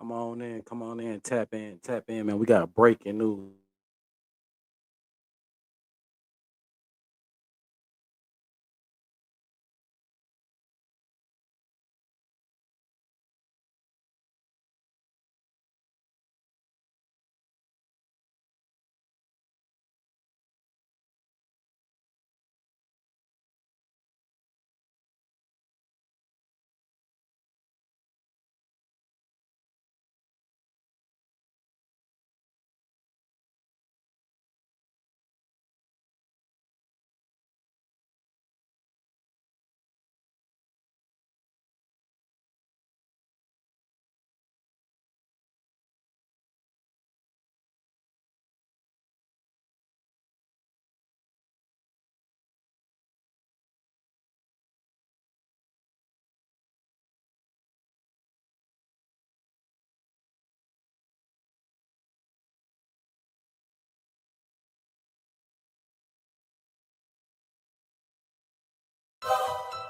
come on in, tap in, man. We got breaking news.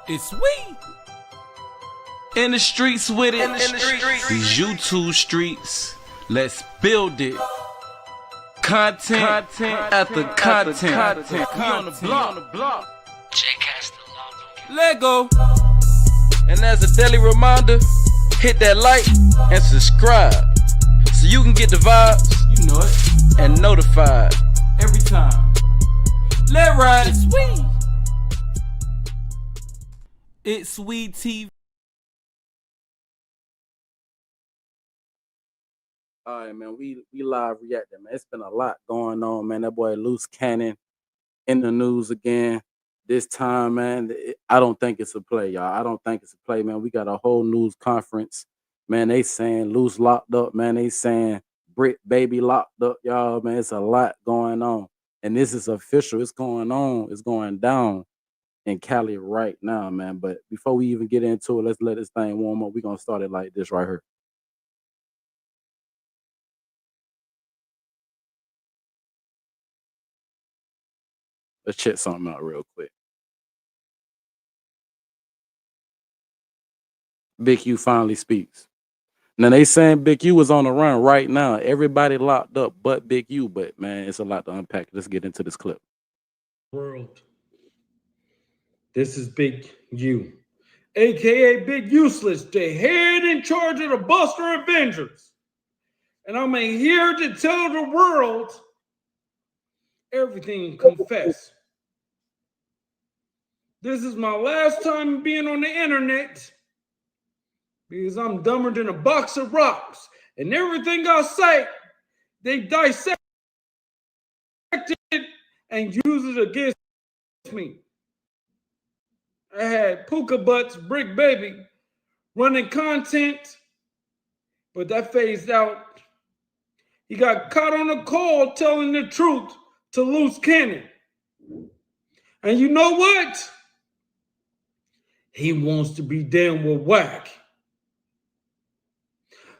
It's we in the streets with it. These YouTube streets. Let's build it. Content after content. We on the block. Lego. And as a daily reminder, hit that like and subscribe so you can get the vibes. You know it. And notified every time. Let ride. It's we. It's Sweet TV. All right, man. We live reacting, man. It's been a lot going on, man. That boy Luce Canon in the news again. This time, man, I don't think it's a play, y'all. I don't think it's a play, man. We got a whole news conference. Man, they saying Luce locked up, man. They saying Bricc baby locked up, y'all. Man, it's a lot going on. And this is official. It's going on. It's going down in Cali right now, man. But before we even get into it, let's let this thing warm up. We're gonna start it like this right here. Let's check something out real quick. Big U finally speaks. Now they saying Big U is on the run right now. Everybody locked up but Big U. But man, it's a lot to unpack. Let's get into this clip. World. This is Big U, aka Big Useless, the head in charge of the Buster Avengers. And I'm here to tell the world everything, confess. This is my last time being on the internet because I'm dumber than a box of rocks. And everything I say, they dissect it and use it against me. I had Puka Butts, Bricc Baby, running content, but that phased out. He got caught on a call telling the truth to Luce Canon. And you know what? He wants to be down with whack.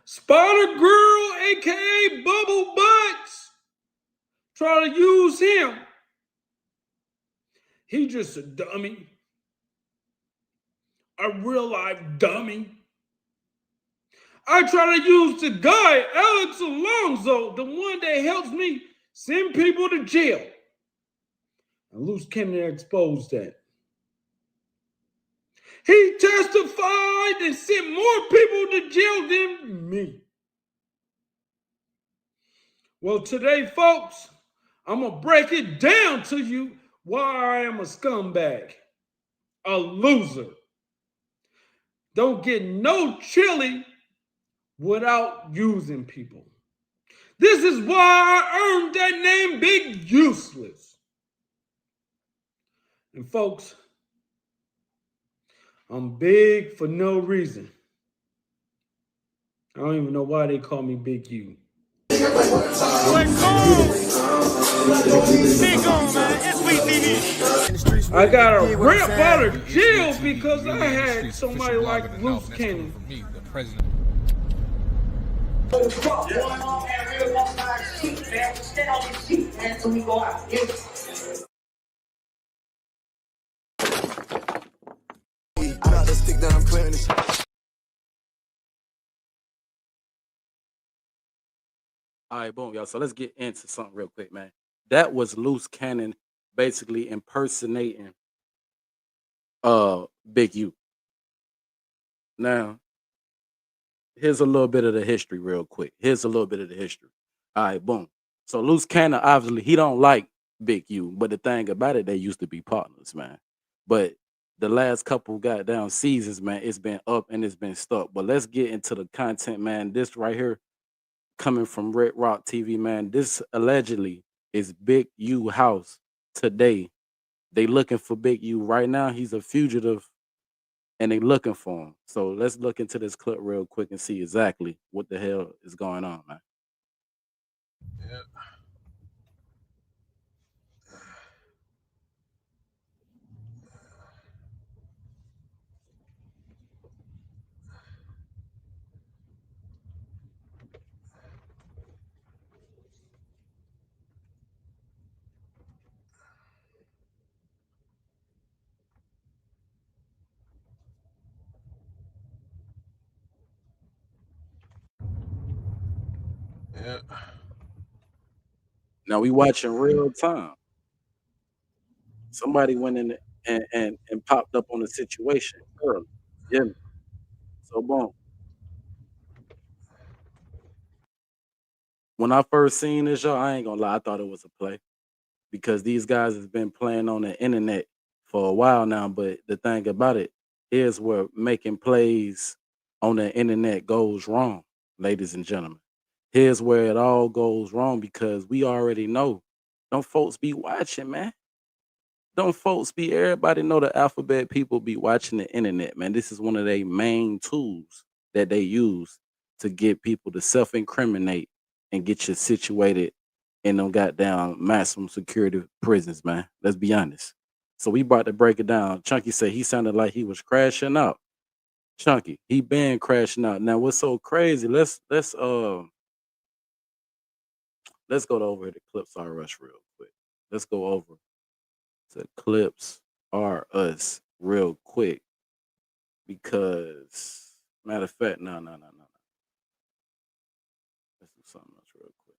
Spider Girl, aka Bubble Butts, try to use him. He just a dummy. A real life dummy. I try to use the guy, Alex Alonso, the one that helps me send people to jail. And Luce Canon exposed that. He testified and sent more people to jail than me. Well, today, folks, I'm going to break it down to you why I am a scumbag, a loser. Don't get no chili without using people. This is why I earned that name, Big Useless. And folks, I'm big for no reason. I don't even know why they call me Big U. Big on, man. It's VTV. I got a rip out of jail because I had somebody like Luce Canon. I'm out the stick that I'm clearing this. All right, boom, y'all. So let's get into something real quick, man. That was Loose Cannon basically impersonating Big U. Now, here's a little bit of the history real quick. Here's a little bit of the history. All right, boom. So Loose Cannon, obviously, he don't like Big U, but the thing about it, they used to be partners, man. But the last couple goddamn seasons, man, it's been up and it's been stuck. But let's get into the content, man. This right here, coming from Red Rock TV, man. This allegedly is Big U house today. They looking for Big U right now. He's a fugitive and they looking for him. So let's look into this clip real quick and see exactly what the hell is going on, man. Now we watching real time. Somebody went in and popped up on the situation early. Yeah. So boom. When I first seen this show, I ain't gonna lie, I thought it was a play because these guys has been playing on the internet for a while now. But the thing about it is where making plays on the internet goes wrong, ladies and gentlemen. Here's where it all goes wrong because we already know. Don't folks be watching, man. Don't folks be everybody know the alphabet people be watching the internet, man. This is one of their main tools that they use to get people to self-incriminate and get you situated in them goddamn maximum security prisons, man. Let's be honest. So we about to break it down. Chunky said he sounded like he was crashing out. Chunky, he been crashing out. Now what's so crazy? Let's go over to Clips R Rush real quick. Let's go over to Clips R Us real quick because matter of fact, no. Let's do something else real quick.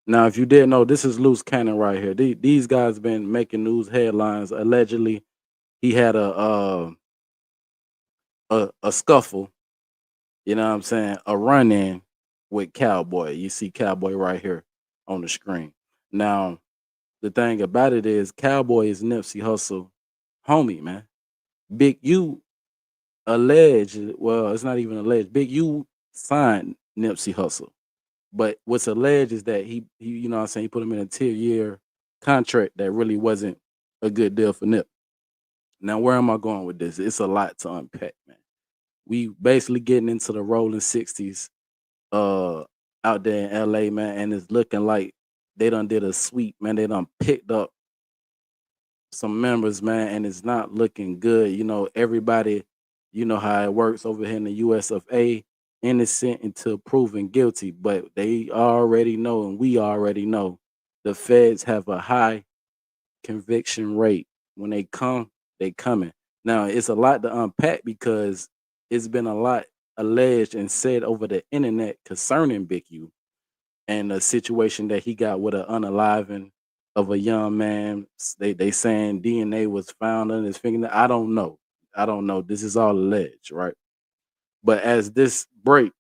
Now, if you didn't know, this is Loose Cannon right here. These guys been making news headlines. Allegedly, he had a scuffle. You know what I'm saying? A run in with Cowboy. You see Cowboy right here on the screen. Now, the thing about it is, Cowboy is Nipsey Hussle homie, man. Big U alleged, well, it's not even alleged. Big U signed Nipsey Hussle. But what's alleged is that he you know what I'm saying, he put him in a 10-year contract that really wasn't a good deal for Nip. Now, where am I going with this? It's a lot to unpack, man. We basically getting into the rolling 60s out there in LA, man, and it's looking like they done did a sweep, man. They done picked up some members, man, and it's not looking good. You know, everybody, you know how it works over here in the US of A, innocent until proven guilty. But they already know, and we already know, the feds have a high conviction rate. When they come, they coming. Now, it's a lot to unpack because it's been a lot alleged and said over the internet concerning Big U and a situation that he got with an unaliving of a young man. They saying DNA was found on his fingernail. I don't know. I don't know. This is all alleged, right? But as this break,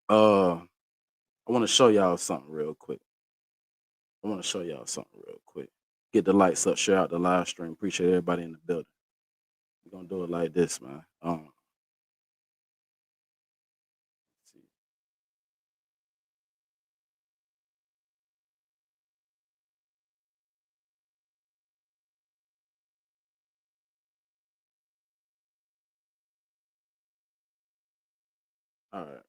I want to show y'all something real quick. Get the lights up, share out the live stream. Appreciate everybody in the building. We're gonna do it like this, man. See. All right.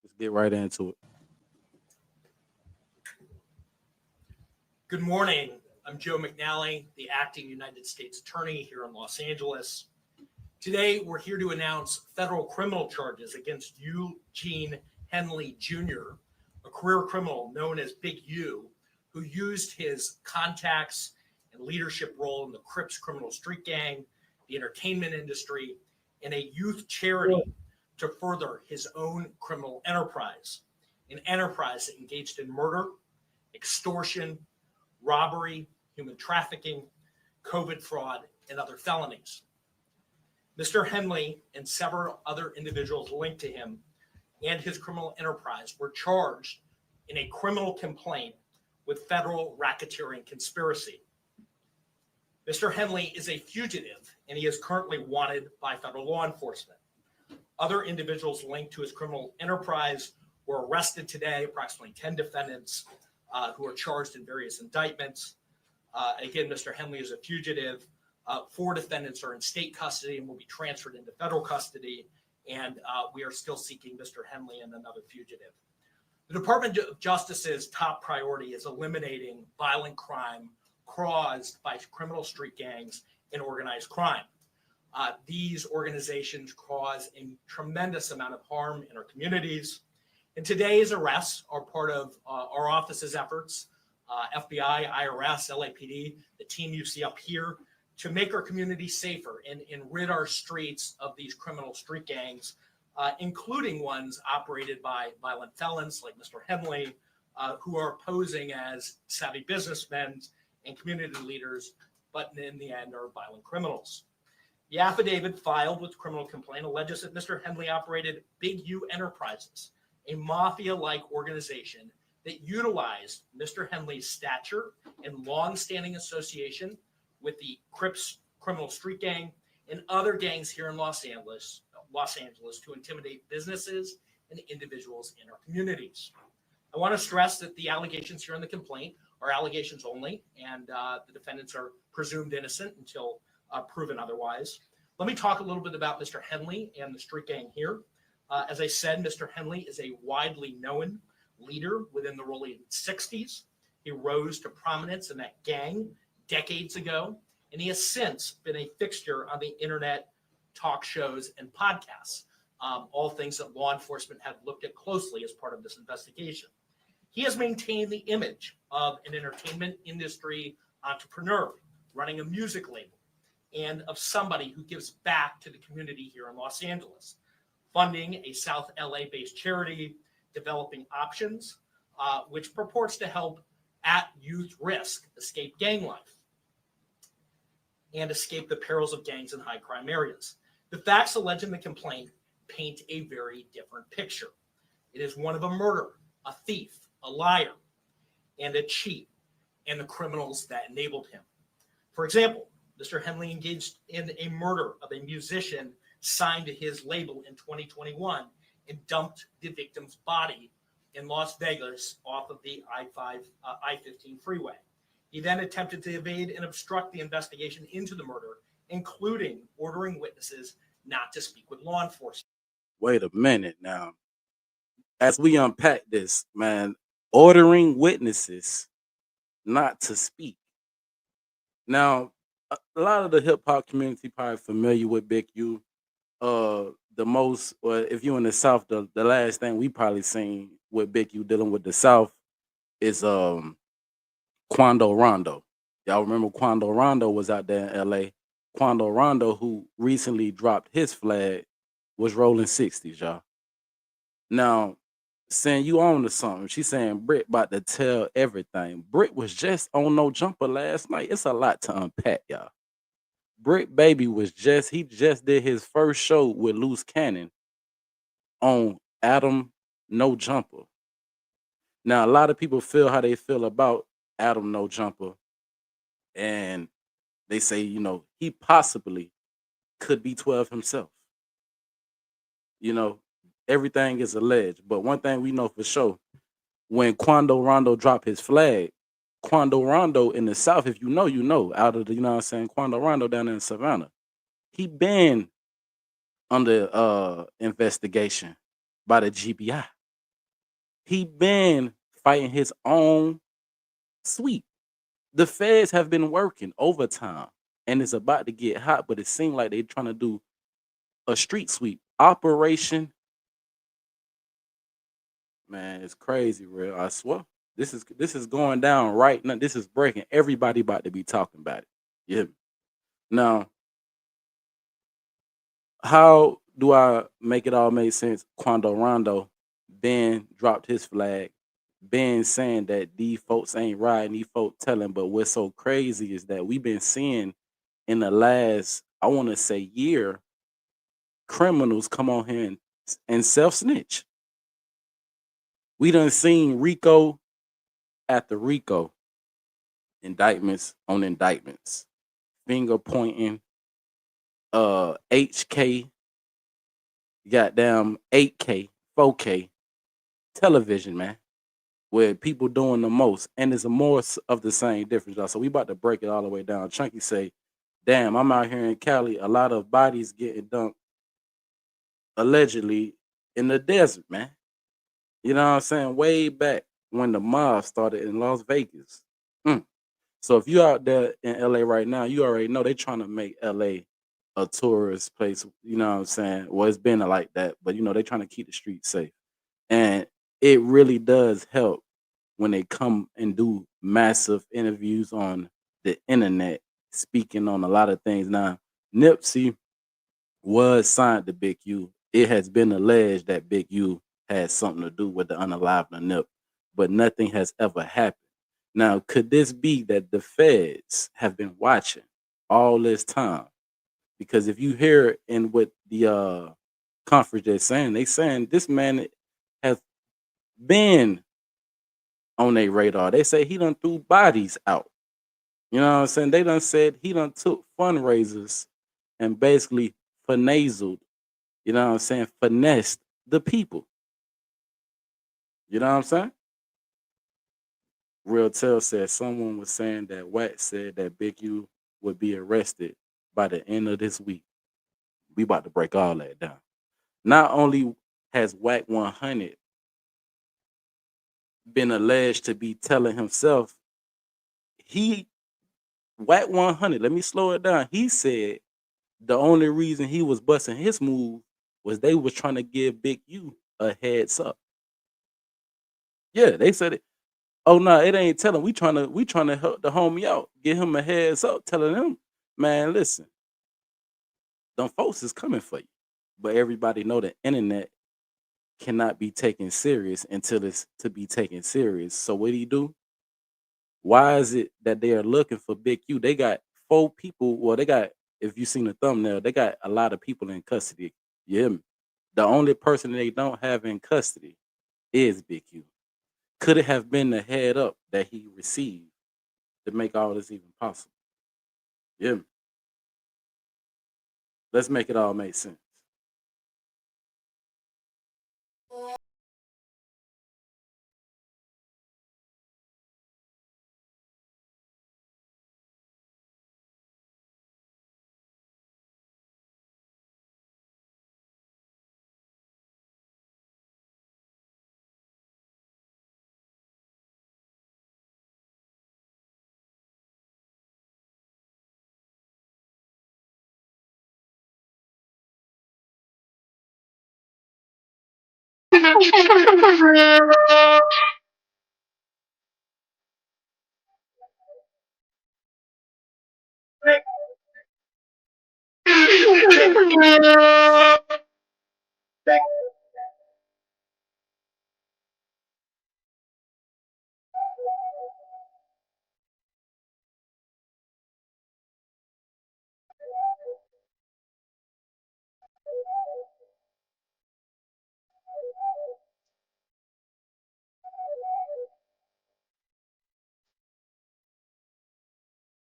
Let's get right into it. Good morning. I'm Joe McNally, the acting United States Attorney here in Los Angeles. Today, we're here to announce federal criminal charges against Eugene Henley Jr., a career criminal known as Big U, who used his contacts and leadership role in the Crips criminal street gang, the entertainment industry, and a youth charity to further his own criminal enterprise, an enterprise that engaged in murder, extortion, robbery, human trafficking, COVID fraud, and other felonies. Mr. Henley and several other individuals linked to him and his criminal enterprise were charged in a criminal complaint with federal racketeering conspiracy. Mr. Henley is a fugitive, and he is currently wanted by federal law enforcement. Other individuals linked to his criminal enterprise were arrested today, approximately 10 defendants who are charged in various indictments. Again, Mr. Henley is a fugitive. 4 defendants are in state custody and will be transferred into federal custody, and we are still seeking Mr. Henley and another fugitive. The Department of Justice's top priority is eliminating violent crime caused by criminal street gangs and organized crime. These organizations cause a tremendous amount of harm in our communities. And today's arrests are part of our office's efforts, FBI, IRS, LAPD, the team you see up here, to make our community safer and rid our streets of these criminal street gangs, including ones operated by violent felons like Mr. Henley, who are posing as savvy businessmen and community leaders, but in the end are violent criminals. The affidavit filed with the criminal complaint alleges that Mr. Henley operated Big U Enterprises, a mafia-like organization that utilized Mr. Henley's stature and long-standing association with the Crips criminal street gang and other gangs here in Los Angeles to intimidate businesses and individuals in our communities. I want to stress that the allegations here in the complaint are allegations only, and the defendants are presumed innocent until proven otherwise. Let me talk a little bit about Mr. Henley and the street gang here. As I said, Mr. Henley is a widely known leader within the early 60s. He rose to prominence in that gang decades ago, and he has since been a fixture on the internet, talk shows, and podcasts, all things that law enforcement have looked at closely as part of this investigation. He has maintained the image of an entertainment industry entrepreneur running a music label and of somebody who gives back to the community here in Los Angeles, funding a South LA-based charity, developing options, which purports to help at youth risk escape gang life and escape the perils of gangs in high crime areas. The facts alleged in the complaint paint a very different picture. It is one of a murderer, a thief, a liar, and a cheat, and the criminals that enabled him. For example, Mr. Henley engaged in a murder of a musician signed to his label in 2021 and dumped the victim's body in Las Vegas off of the I-15 freeway. He then attempted to evade and obstruct the investigation into the murder, including ordering witnesses not to speak with law enforcement. Wait a minute now. As we unpack this, man, ordering witnesses not to speak. Now, a lot of the hip hop community probably familiar with Big U. The most, or if you're in the South, the last thing we probably seen with Big U dealing with the South is Quando Rondo. Y'all remember Quando Rondo was out there in LA. Quando Rondo, who recently dropped his flag, was rolling 60s, y'all. Now, saying you on to something, she's saying Bricc about to tell everything. Bricc was just on No Jumper last night. It's a lot to unpack, y'all. Bricc Baby he just did his first show with Luce Canon on Adam No Jumper. Now, a lot of people feel how they feel about Adam No Jumper, and they say, he possibly could be 12 himself. Everything is alleged, but one thing we know for sure, when Quando Rondo dropped his flag, Quando Rondo in the South, if you know, out of the, Quando Rondo down in Savannah, he been under investigation by the GBI. He been fighting his own sweep. The feds have been working overtime, and it's about to get hot, but it seems like they're trying to do a street sweep. Operation Man, it's crazy, real. I swear. This is going down right now. This is breaking. Everybody about to be talking about it. Yeah. Now, how do I make it all make sense? Quando Rondo, Ben dropped his flag. Ben saying that these folks ain't riding, these folks telling. But what's so crazy is that we've been seeing in the last, I want to say, year, criminals come on here and self snitch. We done seen Rico after Rico, indictments on indictments, finger pointing, HK, goddamn 8K, 4K television, man, where people doing the most, and it's a more of the same difference, y'all. So we about to break it all the way down. Chunky say, "Damn, I'm out here in Cali. A lot of bodies getting dumped allegedly in the desert, man. You know what I'm saying? Way back when the mob started in Las Vegas. Mm. So if you out there in LA right now, you already know they trying to make LA a tourist place. You know what I'm saying? Well, it's been like that, but you know they trying to keep the streets safe, and it really does help when they come and do massive interviews on the internet, speaking on a lot of things. Now, Nipsey was signed to Big U. It has been alleged that Big U had something to do with the unalive Nip, but nothing has ever happened. Now, could this be that the feds have been watching all this time? Because if you hear in what the conference they saying this man has been on their radar. They say he done threw bodies out. You know what I'm saying? They done said he done took fundraisers and basically finagled, you know what I'm saying, finessed the people. You know what I'm saying? Real Tell said someone was saying that Watt said that Big U would be arrested by the end of this week. We about to break all that down. Not only has Wack 100 been alleged to be telling himself, he Wack 100, let me slow it down. He said the only reason he was busting his move was they was trying to give Big U a heads up. Yeah, they said it. Oh no, it ain't telling. We trying to help the homie out, get him a heads up, telling him, man, listen, them folks is coming for you. But everybody know the internet cannot be taken serious until it's to be taken serious. So what do you do? Why is it that they are looking for Big U? They got 4 people. Well, they got, if you seen the thumbnail, they got a lot of people in custody. You hear me? The only person they don't have in custody is Big U. Could it have been the head up that he received to make all this even possible? You hear me? Let's make it all make sense.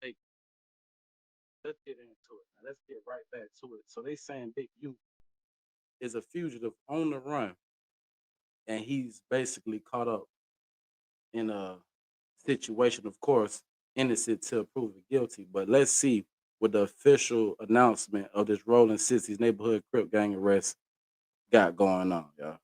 Hey, let's get into it. Now, let's get right back to it. So they saying Big U is a fugitive on the run, and he's basically caught up in a situation, of course, innocent till proven guilty. But let's see what the official announcement of this Rolling 60s neighborhood Crip gang arrest got going on, y'all.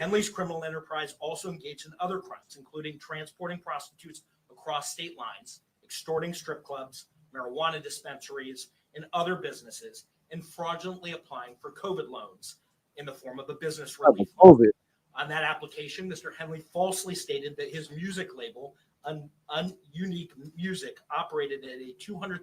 Henley's criminal enterprise also engaged in other crimes, including transporting prostitutes across state lines, extorting strip clubs, marijuana dispensaries, and other businesses, and fraudulently applying for COVID loans in the form of a business That was relief. COVID. On that application, Mr. Henley falsely stated that his music label, Unique Music, operated at a $200,000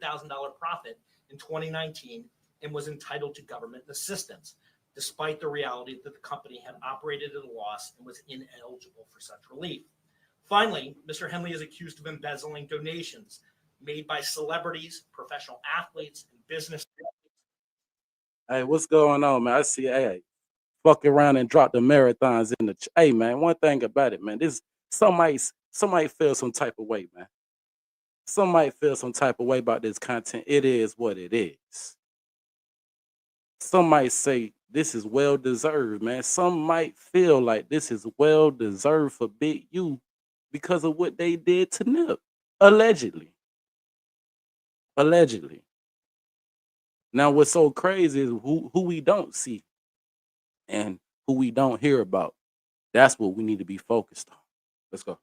profit in 2019 and was entitled to government assistance, despite the reality that the company had operated at a loss and was ineligible for such relief. Finally, Mr. Henley is accused of embezzling donations made by celebrities, professional athletes, and business. Hey, what's going on, man? I see, hey, fuck around and drop the marathons in the. Hey, man, one thing about it, man, this somebody feel some type of way, man. Somebody feel some type of way about this content. It is what it is. Some might say this is well deserved, man. Some might feel like this is well deserved for Big U because of what they did to Nip, allegedly. Allegedly. Now, what's so crazy is who we don't see and who we don't hear about. That's what we need to be focused on. Let's go.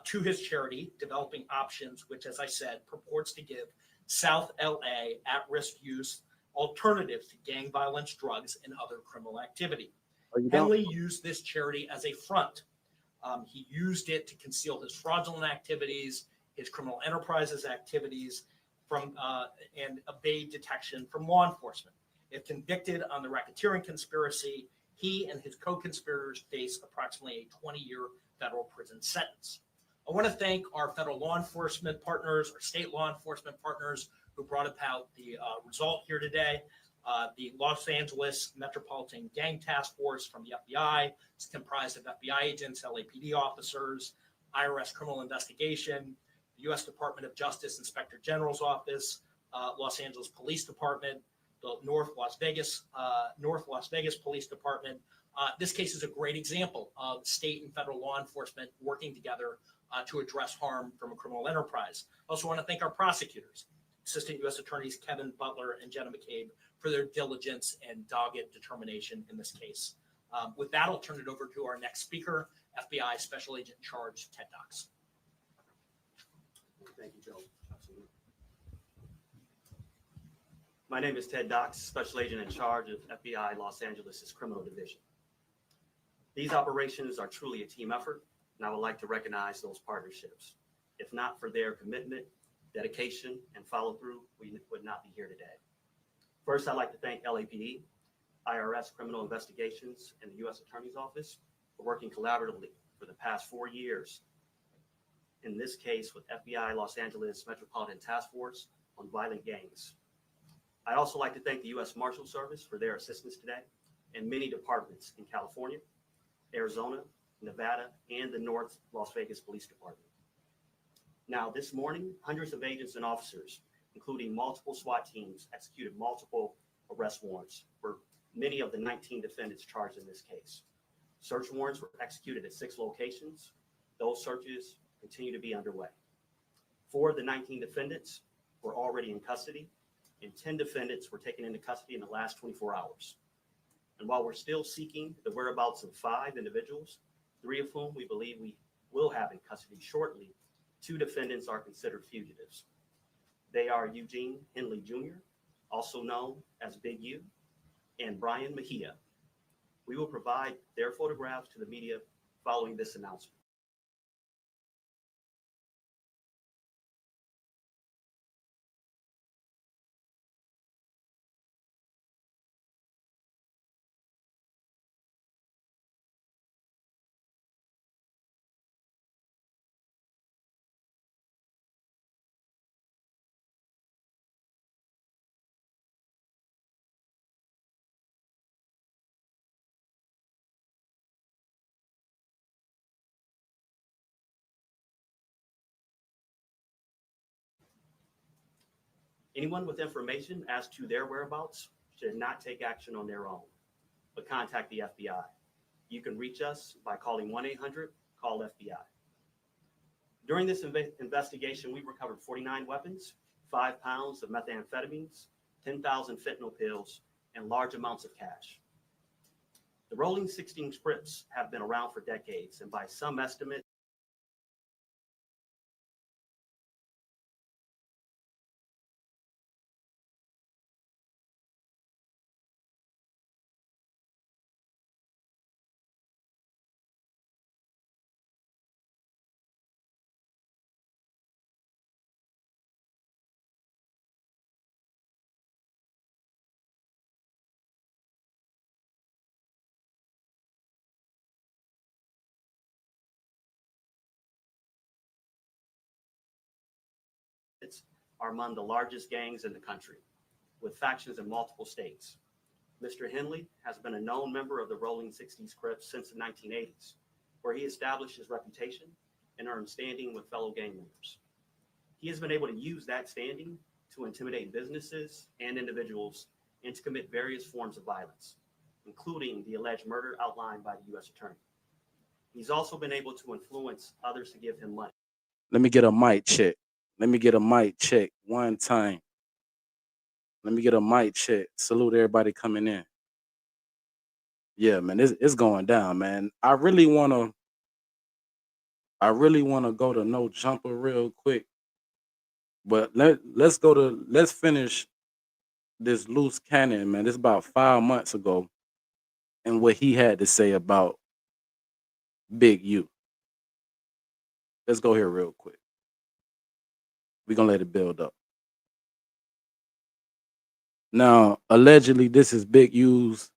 To his charity, Developing Options, which, as I said, purports to give South LA at-risk youth alternatives to gang violence, drugs, and other criminal activity. Henley used this charity as a front. He used it to conceal his fraudulent activities, his criminal enterprises activities, and evade detection from law enforcement. If convicted on the racketeering conspiracy, he and his co-conspirators face approximately a 20-year federal prison sentence. I want to thank our federal law enforcement partners, our state law enforcement partners who brought about the result here today. The Los Angeles Metropolitan Gang Task Force from the FBI. It's comprised of FBI agents, LAPD officers, IRS criminal investigation, the U.S. Department of Justice Inspector General's Office, Los Angeles Police Department, the North Las Vegas Police Department. This case is a great example of state and federal law enforcement working together to address harm from a criminal enterprise. I also want to thank our prosecutors, Assistant U.S. Attorneys Kevin Butler and Jenna McCabe, for their diligence and dogged determination in this case. With that, I'll turn it over to our next speaker, FBI Special Agent in Charge, Ted Dox. Thank you, Joe. Absolutely. My name is Ted Dox, Special Agent in Charge of FBI Los Angeles' Criminal Division. These operations are truly a team effort, and I would like to recognize those partnerships. If not for their commitment, dedication, and follow-through, we would not be here today. First, I'd like to thank LAPD, IRS Criminal Investigations, and the U.S. Attorney's Office for working collaboratively for the past 4 years. In this case, with FBI Los Angeles Metropolitan Task Force on violent gangs. I'd also like to thank the U.S. Marshal Service for their assistance today, and many departments in California, Arizona, Nevada, and the North Las Vegas Police Department. Now, this morning, hundreds of agents and officers, including multiple SWAT teams, executed multiple arrest warrants for many of the 19 defendants charged in this case. Search warrants were executed at 6 locations. Those searches continue to be underway. 4 of the 19 defendants were already in custody, and 10 defendants were taken into custody in the last 24 hours. And while we're still seeking the whereabouts of 5 individuals, 3 of whom we believe we will have in custody shortly, 2 defendants are considered fugitives. They are Eugene Henley Jr., also known as Big U, and Brian Mejia. We will provide their photographs to the media following this announcement. Anyone with information as to their whereabouts should not take action on their own, but contact the FBI. You can reach us by calling 1-800-CALL-FBI. During this investigation, we recovered 49 weapons, 5 pounds of methamphetamines, 10,000 fentanyl pills, and large amounts of cash. The rolling 16 scripts have been around for decades, and by some estimates, are among the largest gangs in the country, with factions in multiple states. Mr. Henley has been a known member of the Rolling 60s Crips since the 1980s, where he established his reputation and earned standing with fellow gang members. He has been able to use that standing to intimidate businesses and individuals and to commit various forms of violence, including the alleged murder outlined by the U.S. Attorney. He's also been able to influence others to give him money. Let me get a mic check. Let me get a mic check one time. Let me get a mic check. Salute everybody coming in. Yeah, man, it's going down, man. I really wanna go to No Jumper real quick, but let's finish this Luce Canon, man. This about 5 months ago, and what he had to say about Big U. Let's go here real quick. We're gonna let it build up. Now, allegedly, this is Big U's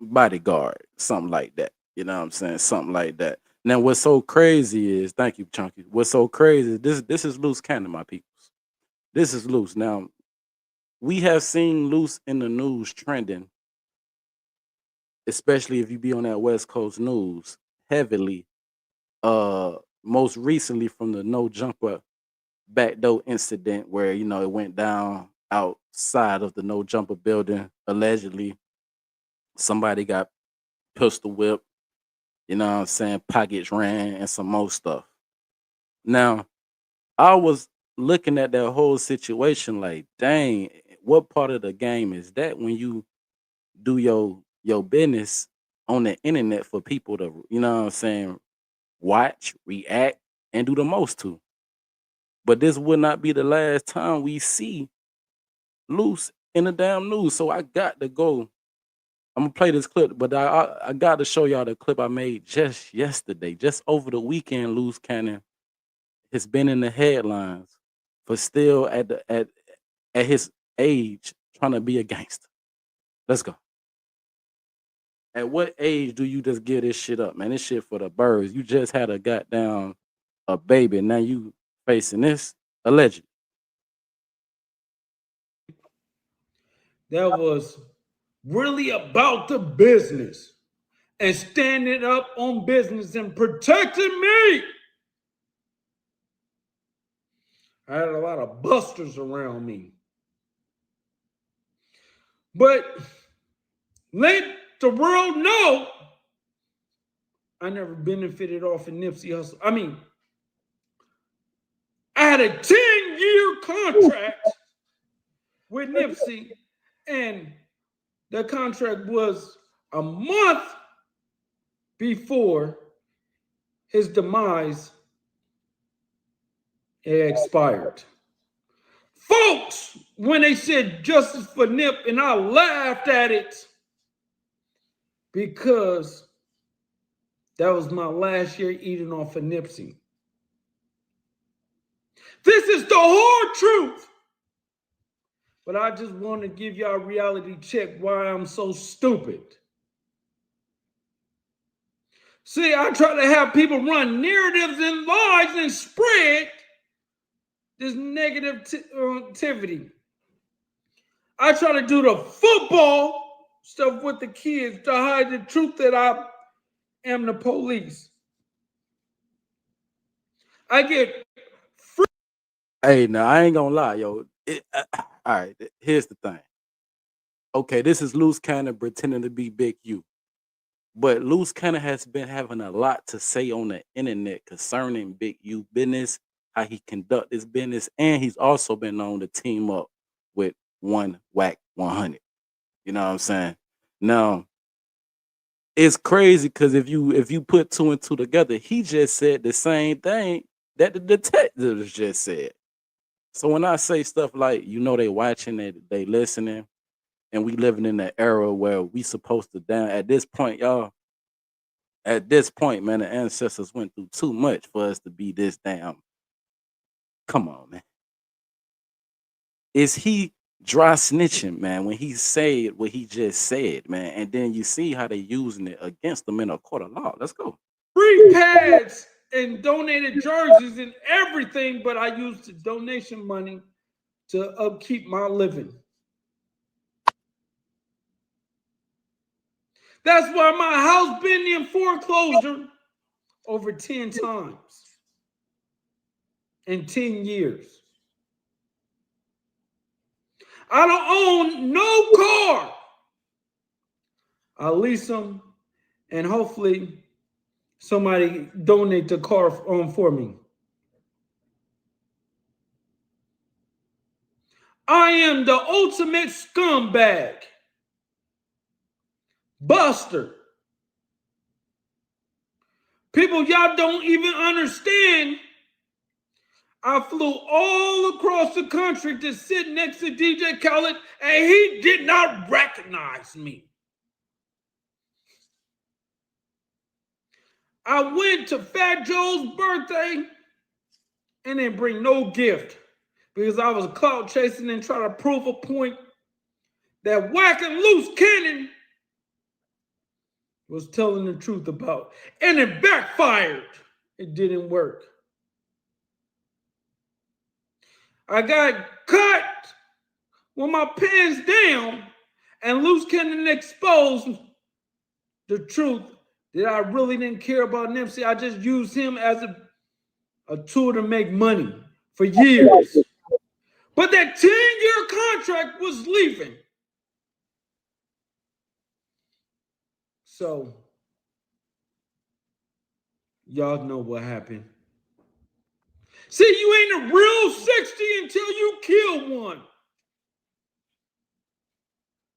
bodyguard, something like that. You know what I'm saying? Something like that. Now, what's so crazy is, thank you, Chunky. What's so crazy is this is Luce Cannon, my peoples. This is Luce. Now, we have seen Luce in the news trending, especially if you be on that West Coast news, heavily. Most recently from the No Jumper backdoor incident where, you know, it went down outside of the No Jumper building. Allegedly, somebody got pistol whipped, you know what I'm saying, pockets ran, and some more stuff. Now, I was looking at that whole situation like, dang, what part of the game is that when you do your business on the internet for people to, you know what I'm saying, watch, react, and do the most to? But this would not be the last time we see Luce in the damn news. So I got to go. I'm gonna play this clip, but I got to show y'all the clip I made just yesterday, just over the weekend. Luce Cannon has been in the headlines for still at his age trying to be a gangster. Let's go. At what age do you just give this shit up, man? This shit for the birds. You just had a goddamn a baby, now you facing this allegedly. That was really about the business and standing up on business and protecting me. I had a lot of busters around me. But let the world know I never benefited off of Nipsey Hussle. I mean, I had a 10-year contract with Nipsey, and the contract was a month before his demise expired. Folks, when they said justice for Nip, and I laughed at it because that was my last year eating off of Nipsey. This is the hard truth. But I just want to give y'all a reality check why I'm so stupid. See, I try to have people run narratives and lies and spread this negativity. I try to do the football stuff with the kids to hide the truth that I am the police. I get free. Hey, now I ain't gonna lie, yo. All right, here's the thing. Okay, this is Luce Cannon pretending to be Big U. But Luce Cannon has been having a lot to say on the internet concerning Big U business, how he conduct his business, and he's also been known to team up with One Whack 100. You know what I'm saying? Now, it's crazy because if you put two and two together, he just said the same thing that the detectives just said. So when I say stuff like, you know, they watching it, they listening, and we living in an era where we supposed to down at this point, y'all. At this point, man, the ancestors went through too much for us to be this damn. Come on, man. Is he dry snitching, man, when he said what he just said, man? And then you see how they using it against them in a court of law. Let's go. Free pads and donated jerseys and everything, but I used the donation money to upkeep my living. That's why my house been in foreclosure over 10 times in 10 years. I don't own no car. I lease them, and hopefully somebody donate the car for me. I am the ultimate scumbag. Buster. People, y'all don't even understand. I flew all across the country to sit next to DJ Khaled, and he did not recognize me. I went to Fat Joe's birthday and didn't bring no gift because I was clout chasing and trying to prove a point that whacking Luce Canon was telling the truth about. And it backfired. It didn't work. I got cut with my pants down, and Luce Canon exposed the truth that I really didn't care about Nipsey. I just used him as a tool to make money for years. But that 10-year contract was leaving. So, y'all know what happened. See, you ain't a real 60 until you kill one.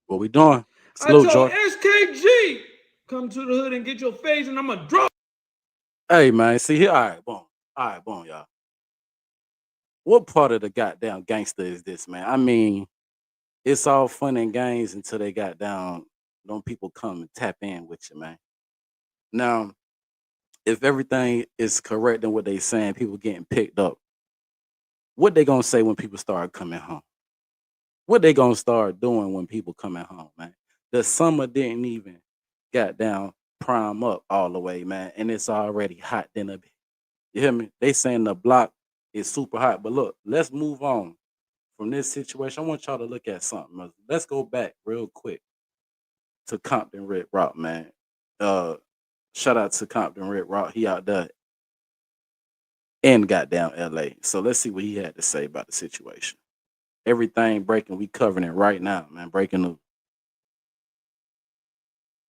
What we doing? Salute, I told SKG, come to the hood and get your face, and I'm going to drop. Hey, man, see here. All right, boom, y'all. What part of the goddamn gangster is this, man? I mean, it's all fun and games until they got down. Don't people come and tap in with you, man. Now, if everything is correct in what they saying, people getting picked up, what they gonna say when people start coming home? What they gonna start doing when people coming home, man? The summer didn't even goddamn prime up all the way, man, and it's already hot than a bit. You hear me? They saying the block is super hot, but look, let's move on from this situation. I want y'all to look at something. Let's go back real quick to Compton Red Rock, man. Shout out to Compton Red Rock. He out there in goddamn LA. So let's see what he had to say about the situation. Everything breaking, we covering it right now, man. Breaking news.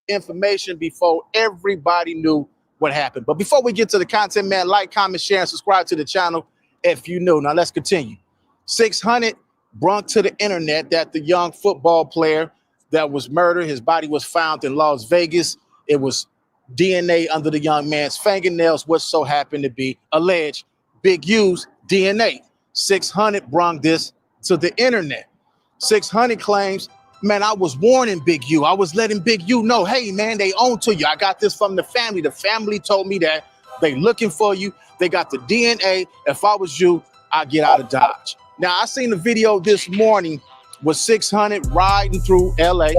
Information before everybody knew what happened. But before we get to the content, man, like, comment, share, and subscribe to the channel if you new. Now let's continue. 600 brought to the internet that the young football player that was murdered, his body was found in Las Vegas. It was DNA under the young man's fingernails, what so happened to be alleged Big U's DNA. 600 brought this to the internet. 600 claims, man, I was warning Big U. I was letting Big U know, hey, man, they own to you. I got this from the family. The family told me that they looking for you. They got the DNA. If I was you, I'd get out of Dodge. Now, I seen the video this morning with 600 riding through LA,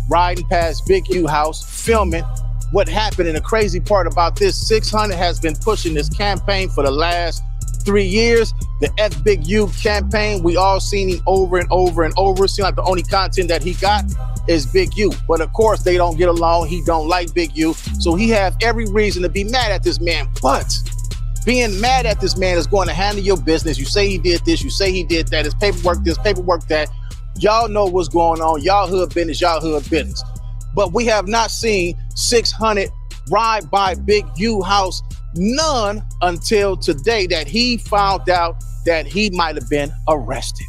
riding past Big U house, filming what happened. And the crazy part about this, 600 has been pushing this campaign for the last 3 years. The F Big U campaign, we all seen him over and over and over. It seems like the only content that he got is Big U. But of course, they don't get along. He don't like Big U. So he have every reason to be mad at this man. But being mad at this man is going to handle your business. You say he did this, you say he did that. It's paperwork this, paperwork that. Y'all know what's going on. Y'all hood business, y'all hood business. But we have not seen 600 ride by Big U house, none until today that he found out that he might have been arrested.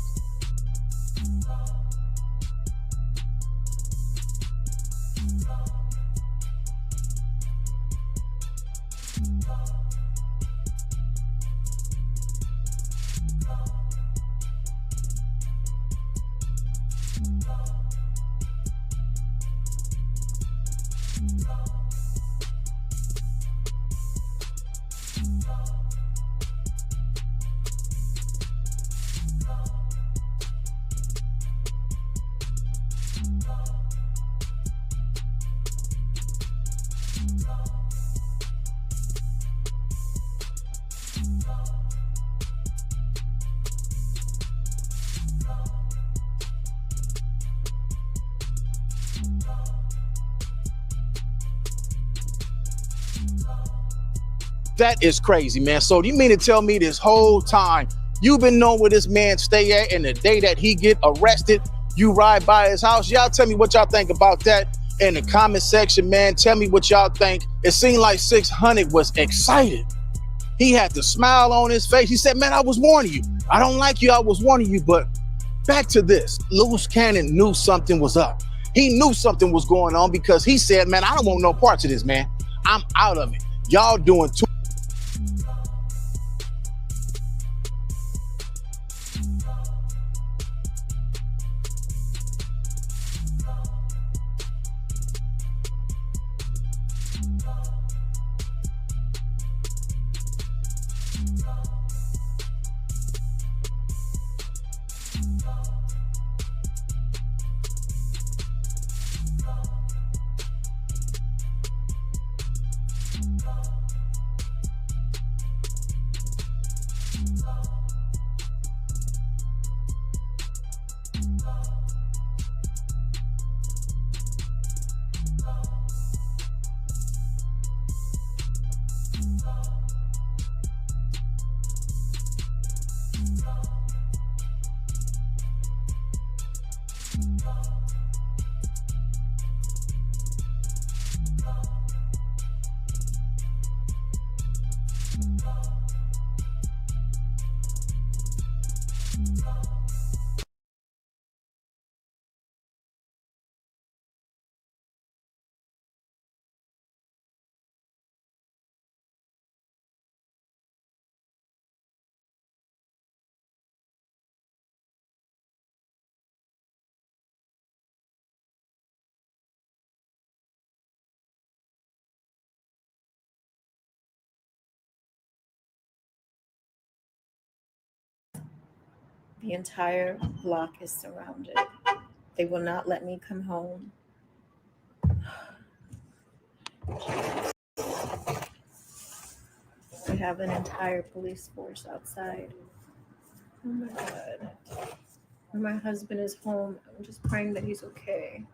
That is crazy, man. So you mean to tell me this whole time you've been knowing where this man stay at, and the day that he get arrested, you ride by his house? Y'all tell me what y'all think about that in the comment section, man. Tell me what y'all think. It seemed like 600 was excited. He had the smile on his face. He said, man, I was warning you. I don't like you. I was warning you. But back to this. Luce Canon knew something was up. He knew something was going on because he said, man, I don't want no parts of this, man. I'm out of it. Y'all doing too. The entire block is surrounded. They will not let me come home. They have an entire police force outside. Oh my God. My husband is home. I'm just praying that he's okay.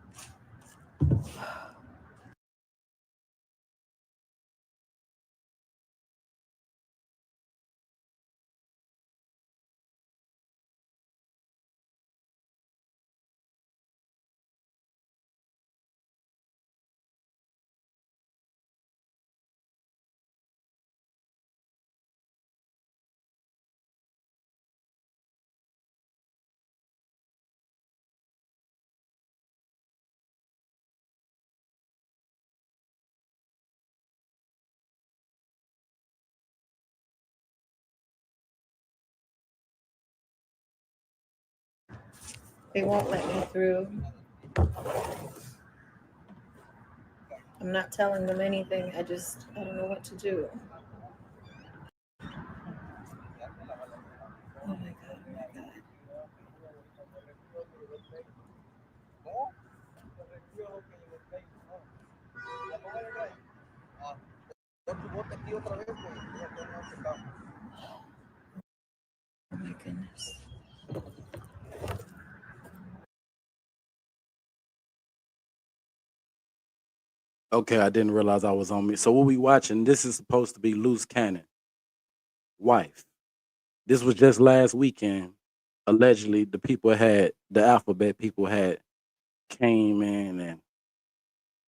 They won't let me through. I'm not telling them anything. I don't know what to do. Oh my God, oh my God. Oh my goodness. Okay, I didn't realize I was on me. So what we watching? This is supposed to be Luce Cannon, wife. This was just last weekend. Allegedly, the alphabet people had came in, and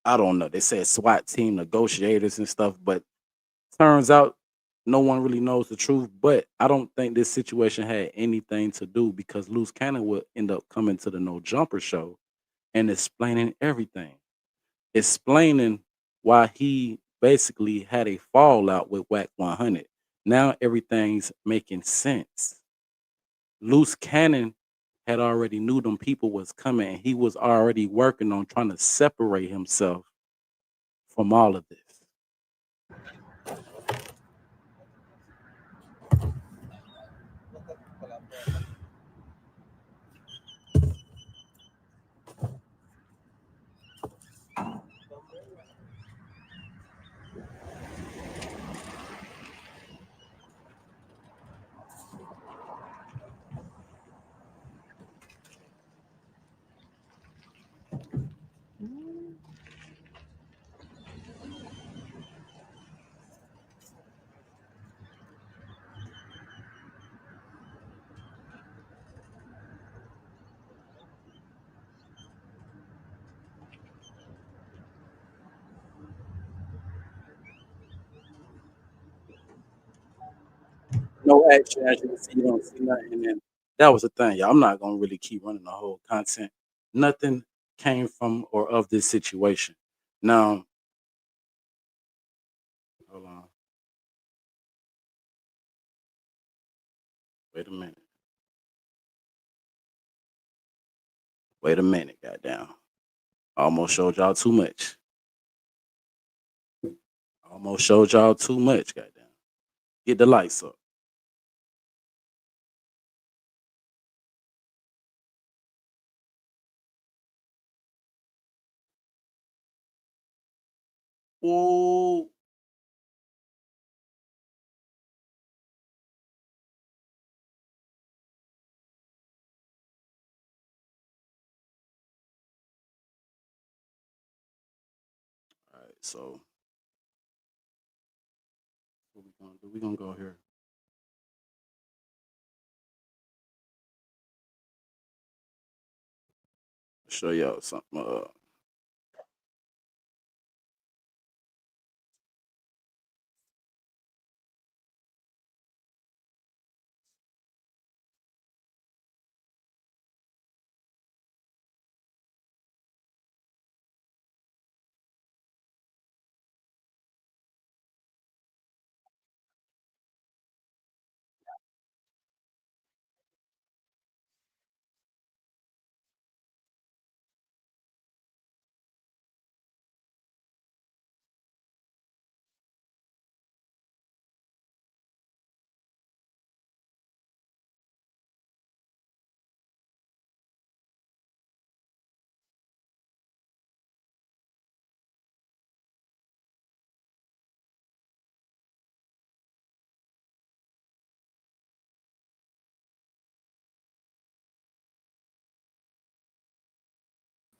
I don't know. They said SWAT team negotiators and stuff, but turns out no one really knows the truth. But I don't think this situation had anything to do because Luce Cannon would end up coming to the No Jumper show and explaining everything, explaining why he basically had a fallout with Whack 100. Now everything's making sense. Luce Cannon had already knew them people was coming, and he was already working on trying to separate himself from all of this. no action. As you can see, you don't see nothing. And that was the thing, y'all. I'm not gonna really keep running the whole content. Nothing came from or of this situation. Now, hold on. Wait a minute. Wait a minute, goddamn. I almost showed y'all too much. Almost showed y'all too much, goddamn. Get the lights up. Ooh. All right, so what we gonna do? We gonna go here. Show y'all something.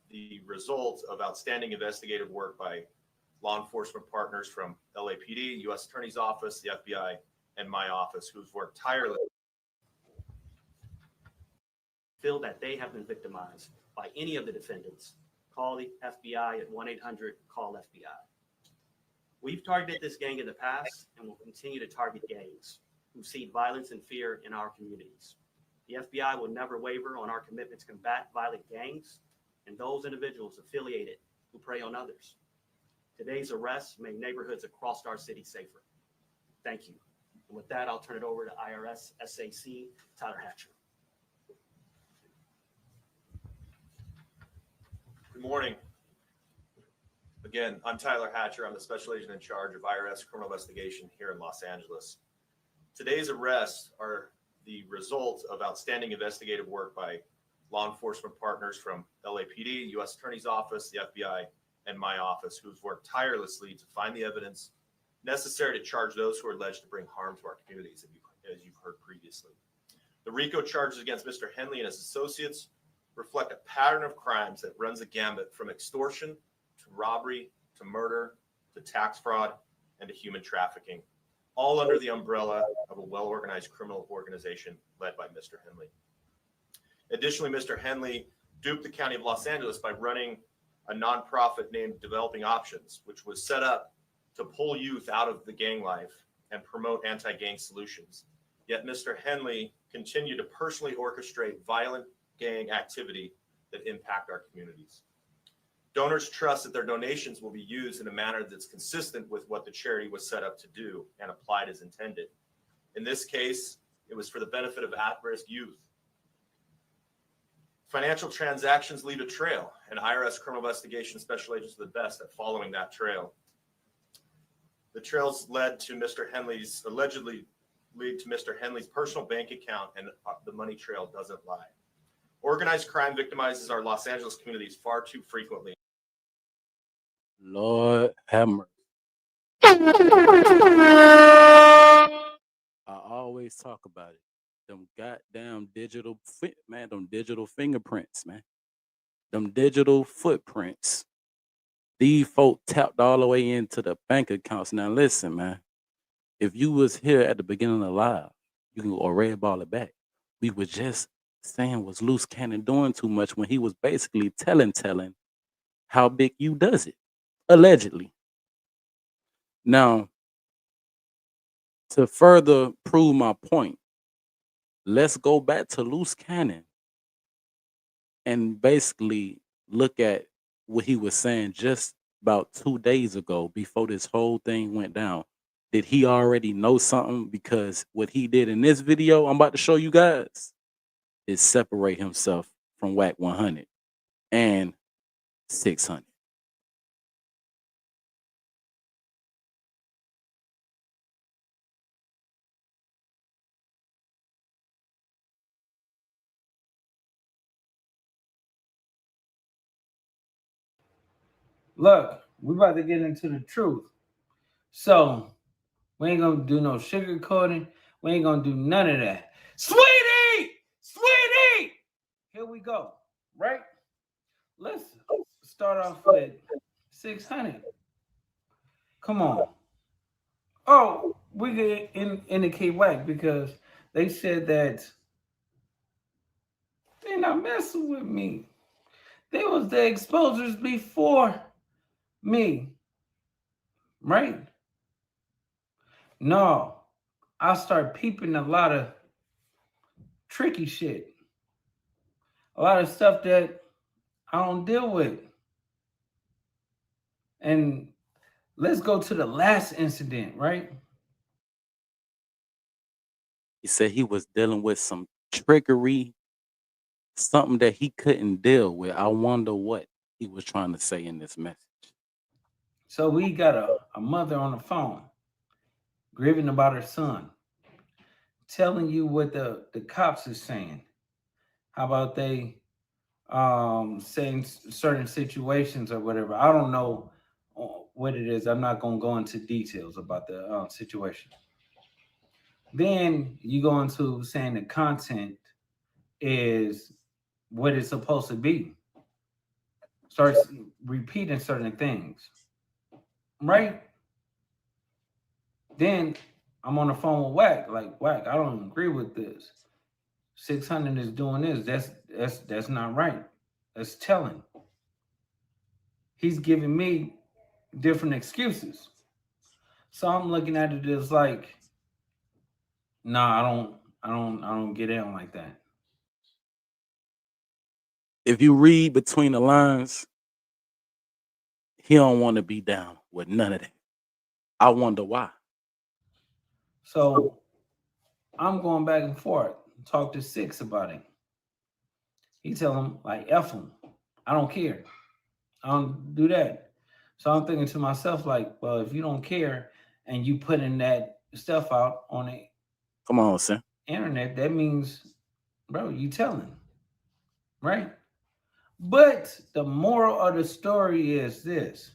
The results of outstanding investigative work by law enforcement partners from LAPD, U.S. Attorney's Office, the FBI, and my office, who's worked tirelessly. Feel that they have been victimized by any of the defendants, call the FBI at 1-800-CALL-FBI. We've targeted this gang in the past and will continue to target gangs who seed violence and fear in our communities. The FBI will never waver on our commitment to combat violent gangs and those individuals affiliated who prey on others. Today's arrests make neighborhoods across our city safer. Thank you. And with that, I'll turn it over to IRS SAC Tyler Hatcher. Good morning. Again, I'm Tyler Hatcher. I'm the special agent in charge of IRS criminal investigation here in Los Angeles. Today's arrests are the result of outstanding investigative work by law enforcement partners from LAPD, U.S. Attorney's Office, the FBI, and my office, who's worked tirelessly to find the evidence necessary to charge those who are alleged to bring harm to our communities, as you've heard previously. The RICO charges against Mr. Henley and his associates reflect a pattern of crimes that runs a gambit from extortion to robbery to murder to tax fraud and to human trafficking, all under the umbrella of a well-organized criminal organization led by Mr. Henley. Additionally, Mr. Henley duped the county of Los Angeles by running a nonprofit named Developing Options, which was set up to pull youth out of the gang life and promote anti-gang solutions. Yet Mr. Henley continued to personally orchestrate violent gang activity that impact our communities. Donors trust that their donations will be used in a manner that's consistent with what the charity was set up to do and applied as intended. In this case, it was for the benefit of at-risk youth. Financial transactions leave a trail, and IRS criminal investigation special agents are the best at following that trail. The trails led to allegedly lead to Mr. Henley's personal bank account, and the money trail doesn't lie. Organized crime victimizes our Los Angeles communities far too frequently. Lord have mercy. I always talk about it. Them goddamn digital them digital fingerprints, man. Them digital footprints. These folk tapped all the way into the bank accounts. Now listen, man. If you was here at the beginning of the live, you can go red ball it back. We were just saying was Luce Canon doing too much when he was basically telling how Big U does it, allegedly. Now, To further prove my point, let's go back to Luce Cannon and basically look at what he was saying just about 2 days ago before this whole thing went down. Did he already know something? Because what he did in this video I'm about to show you guys is separate himself from Whack 100 and 600. Look, we about to get into the truth. So we ain't gonna do no sugarcoating. We ain't gonna do none of that. Sweetie! Sweetie! Here we go. Right? Let's start off with 600. Come on. Oh, we can indicate Whack because they said that they're not messing with me. They was the exposures before me. Right? No. I start peeping a lot of tricky shit. A lot of stuff that I don't deal with. And let's go to the last incident, right? He said he was dealing with some trickery, something that he couldn't deal with. I wonder what he was trying to say in this message. So we got a mother on the phone grieving about her son, telling you what the cops is saying. How about they saying certain situations or whatever? I don't know what it is. I'm not going to go into details about the situation. Then you go into saying the content is what it's supposed to be. Starts repeating certain things, right? Then I'm on the phone with Whack, like, Whack, I don't agree with this. 600 is doing this. That's not right. That's telling. He's giving me different excuses. So I'm looking at it as like, nah, I don't get in like that. If you read between the lines, he don't want to be down with none of that. I wonder why. So I'm going back and forth, talk to Six about it. He tell him like F him. I don't care. I don't do that. So I'm thinking to myself, like, well, if you don't care and you putting that stuff out on the Come on, son. internet, that means, bro, you telling, right? But the moral of the story is this.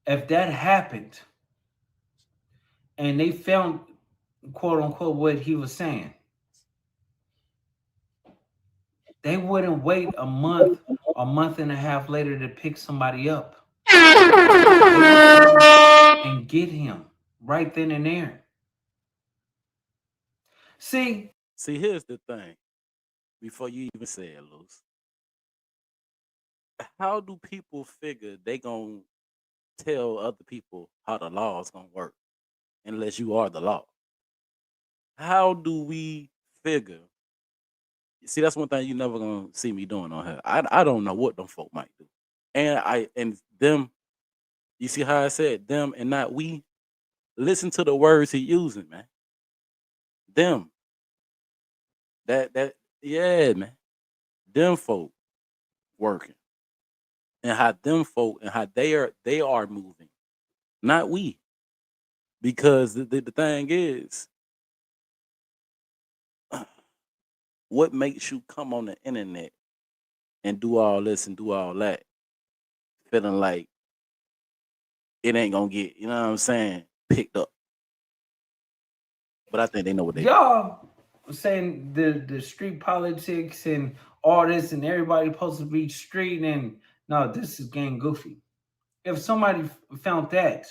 If that happened and they found, quote unquote, what he was saying, they wouldn't wait a month and a half later to pick somebody up. And get him right then and there. See, here's the thing. Before you even say it, Luce, how do people figure they gonna tell other people how the law is gonna work unless you are the law? How do we figure? See, that's one thing you never gonna see me doing on here. I don't know what them folk might do, and them. You see how I said them and not we? Listen to the words he using, man. Them. That yeah, man. Them folk working. And how them folk and how they are moving. Not we. Because the thing is, what makes you come on the internet and do all this and do all that, feeling like it ain't gonna get, you know what I'm saying, picked up. But I think they know what they y'all saying the street politics and all this and everybody supposed to be street and no, this is gang goofy. If somebody found that,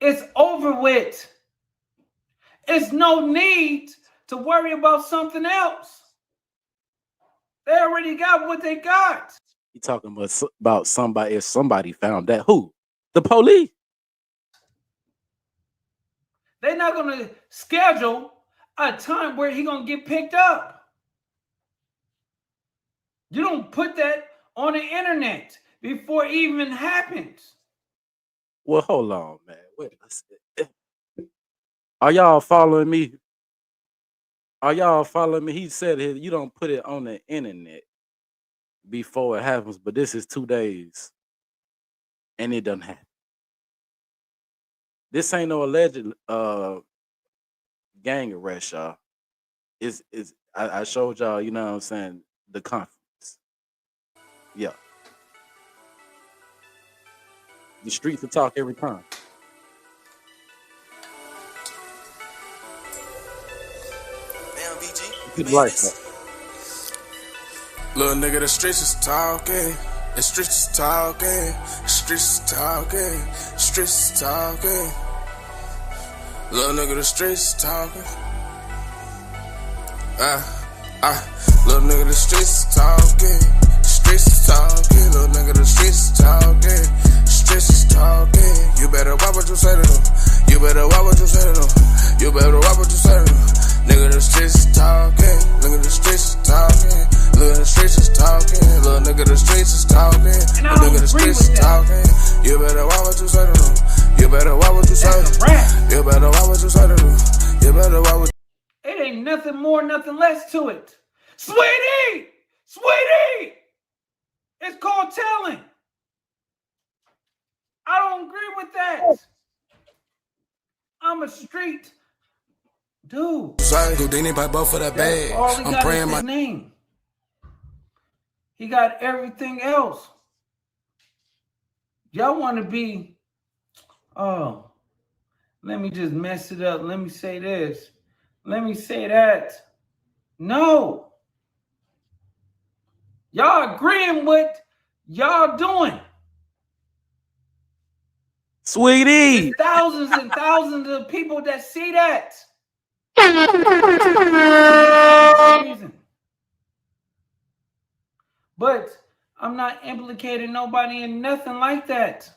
it's over with. It's no need to worry about something else. They already got what they got. You talking about somebody, if somebody found that, who? The police. They're not gonna schedule a time where he's gonna get picked up. You don't put that on the internet before it even happens. Well, hold on, man. Wait a second. Are y'all following me? Are y'all following me? He said you don't put it on the internet before it happens, but this is 2 days and it doesn't happen. This ain't no alleged gang arrest, y'all. I showed y'all, you know what I'm saying, the conference. Yeah. The streets will talk every time. Damn, VG. Keep the lights up. Little nigga, the streets is talking. The streets is talking. The streets is talking. The streets is talking. Little nigga, the streets is talking. Little nigga, the streets is talking. The streets is talking. Little nigga, the streets is talking. The streets is talking. You better watch what you say to them. You better watch what you say to them. You better watch what you say to them. Nigga, the streets is talking. Look at the streets is talking. Look at the streets is talking. Little nigga, the streets is talking. Look at the streets is talking. You better watch what you say to them. You better watch what you say to them. You better watch what you say to them. You better watch what. It ain't nothing more, nothing less to it. Sweetie! Sweetie! It's called telling. I don't agree with that. I'm a street dude. Houdini by both of that bag. All he I'm got praying is my his name. He got everything else. Y'all want to be, oh, let me just mess it up. Let me say this. Let me say that. No. Y'all agreeing with y'all doing. Sweetie. There's thousands and thousands of people that see that. But I'm not implicating nobody in nothing like that.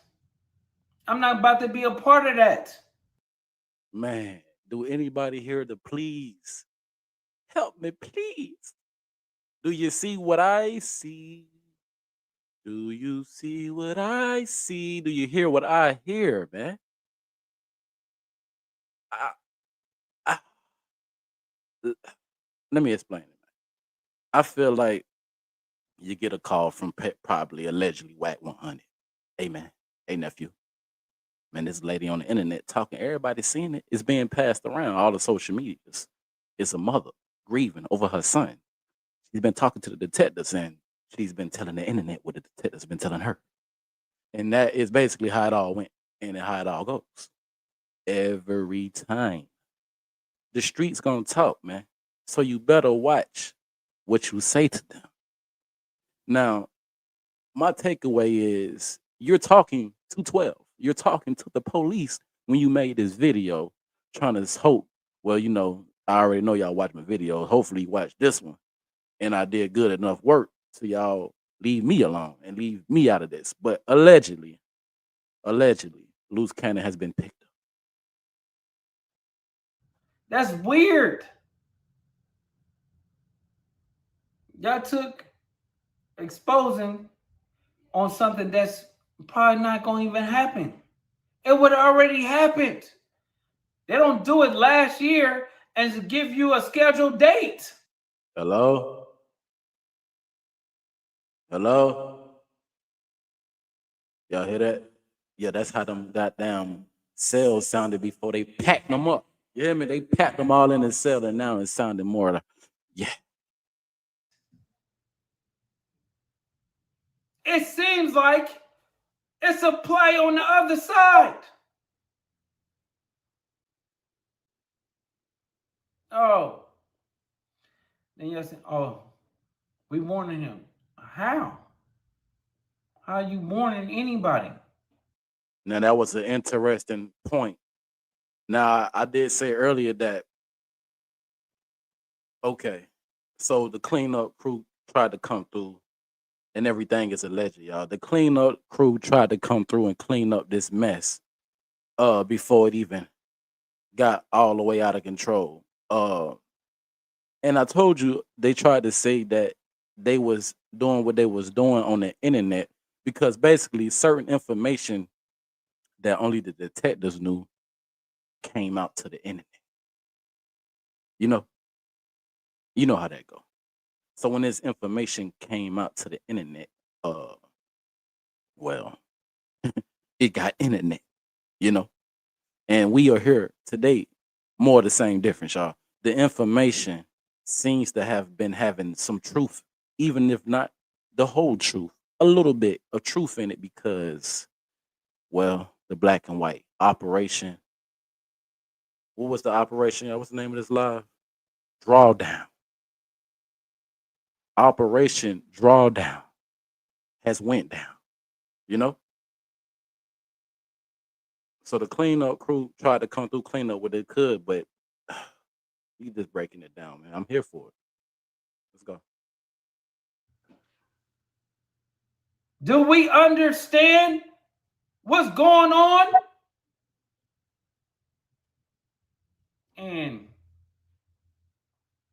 I'm not about to be a part of that. Man, do anybody hear the please? Help me, please. Do you see what I see? Do you see what I see? Do you hear what I hear, man? I, let me explain it. I feel like you get a call from probably allegedly Whack 100. Hey, man. Hey, nephew. Man, this lady on the internet talking. Everybody seeing it. It's being passed around all the social medias. It's a mother grieving over her son. She's been talking to the detectives and she's been telling the internet what the detectives been telling her. And that is basically how it all went and how it all goes. Every time. The streets gonna talk, man. So you better watch what you say to them. Now, my takeaway is you're talking to 12. You're talking to the police when you made this video trying to hope, well, you know, I already know y'all watch my video. Hopefully you watch this one. And I did good enough work so y'all leave me alone and leave me out of this. But allegedly, Luce Canon has been picked up. That's weird. Y'all took exposing on something that's probably not going to even happen. It would have already happened. They don't do it last year and give you a scheduled date. Hello? Hello? Y'all hear that? Yeah, that's how them goddamn cells sounded before they packed them up. You hear me? They packed them all in the cell and now it sounded more like, yeah. It seems like it's a play on the other side. Oh. Then you say, oh, we warning him. How? How are you warning anybody? Now that was an interesting point. Now I did say earlier that, okay, so the cleanup crew tried to come through and everything is alleged, y'all. The cleanup crew tried to come through and clean up this mess before it even got all the way out of control. And I told you they tried to say that they was doing what they was doing on the internet because basically certain information that only the detectives knew came out to the internet. You know, you know how that go. So when this information came out to the internet, uh, well, it got internet. You know, and we are here today. More of the same difference, y'all. The information seems to have been having some truth, even if not the whole truth, a little bit of truth in it because, well, the black and white operation. What was the operation? What's the name of this live? Drawdown. Operation Drawdown has went down. You know, so the cleanup crew tried to come through clean up what they could, but we just breaking it down, man. I'm here for it. Let's go. Do we understand what's going on? And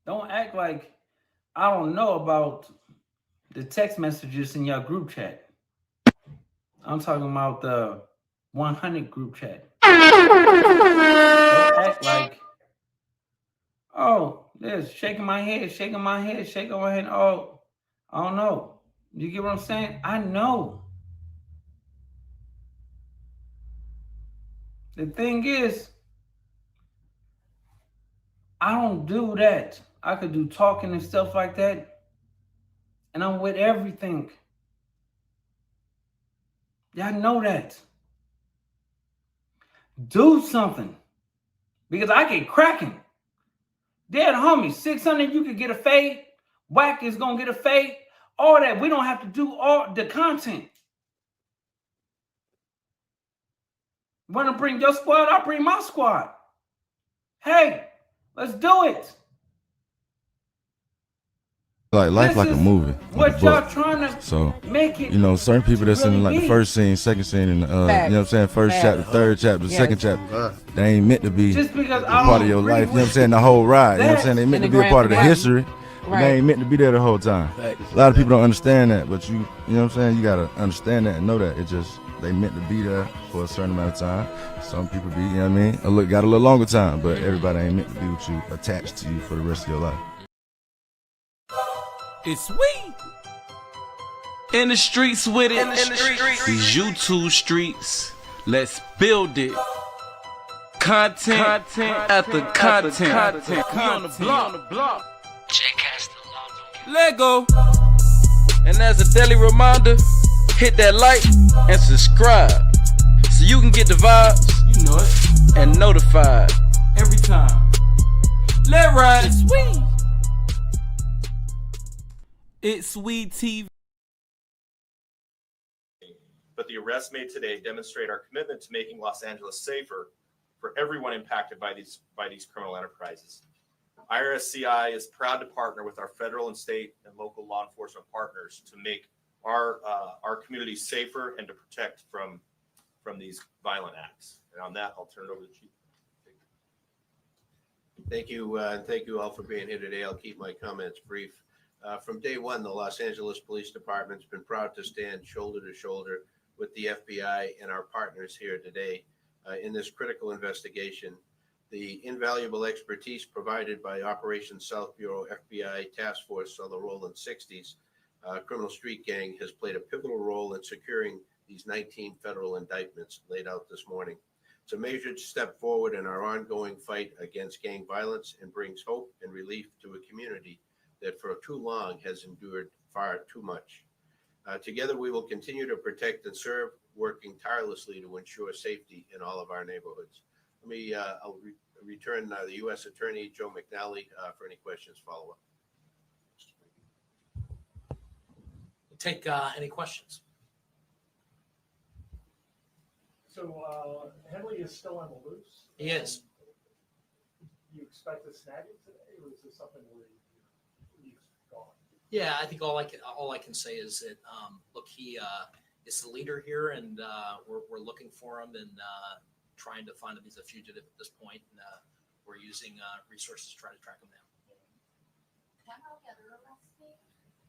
don't act like I don't know about the text messages in your group chat. I'm talking about the 100 group chat. Don't act like, oh, this shaking my head, shaking my head, shaking my head. Oh, I don't know. You get what I'm saying? I know. The thing is, I don't do that. I could do talking and stuff like that. And I'm with everything. Y'all know that. Do something. Because I get cracking. Dead homie, 600, you could get a fade. Whack is going to get a fade. All that. We don't have to do all the content. Want to bring your squad? I'll bring my squad. Hey, let's do it. Like life, like a movie, like What a y'all book. trying to So make it. you know, certain people that's in like really the first scene, second scene, and you know what I'm saying, first Facts. chapter, third chapter, Yes. second chapter, they ain't meant to be Just because a I part of don't your agree life. You know what I'm with saying? The whole ride. You know what I'm saying? They that. meant to In the be a part of the grand history, but they ain't meant to be there the whole time. A lot of people don't understand that, but you know what I'm saying? You gotta understand that and know that. It just they meant to be there for a certain amount of time. Some people be, you know what I mean? Got a little longer time, but everybody ain't meant to be with you, attached to you for the rest of your life. It's we in the streets with it. These YouTube streets. Let's build it. Content after content. We on the block. Lego. And as a daily reminder, hit that like and subscribe so you can get the vibes. You know it. And notified Every time. Let ride. It's sweet. It's Sweet TV. But the arrests made today demonstrate our commitment to making Los Angeles safer for everyone impacted by these criminal enterprises. IRSCI is proud to partner with our federal and state and local law enforcement partners to make our communities safer and to protect from these violent acts. And on that, I'll turn it over to the Chief. Thank you, and thank you all for being here today. I'll keep my comments brief. From day one, the Los Angeles Police Department's been proud to stand shoulder to shoulder with the FBI and our partners here today in this critical investigation. The invaluable expertise provided by Operation South Bureau FBI Task Force on the Rolling 60s criminal street gang has played a pivotal role in securing these 19 federal indictments laid out this morning. It's a measured step forward in our ongoing fight against gang violence and brings hope and relief to a community that for too long has endured far too much. Together, we will continue to protect and serve, working tirelessly to ensure safety in all of our neighborhoods. I'll return the U.S. Attorney, Joe McNally, for any questions follow-up. Take any questions. So Henley is still on the loose? He is. You expect to snag it today, or is this something where he's gone? Yeah, I think all I can say is that look, he is the leader here, and we're looking for him and trying to find him. He's a fugitive at this point, and we're using resources to try to track him down.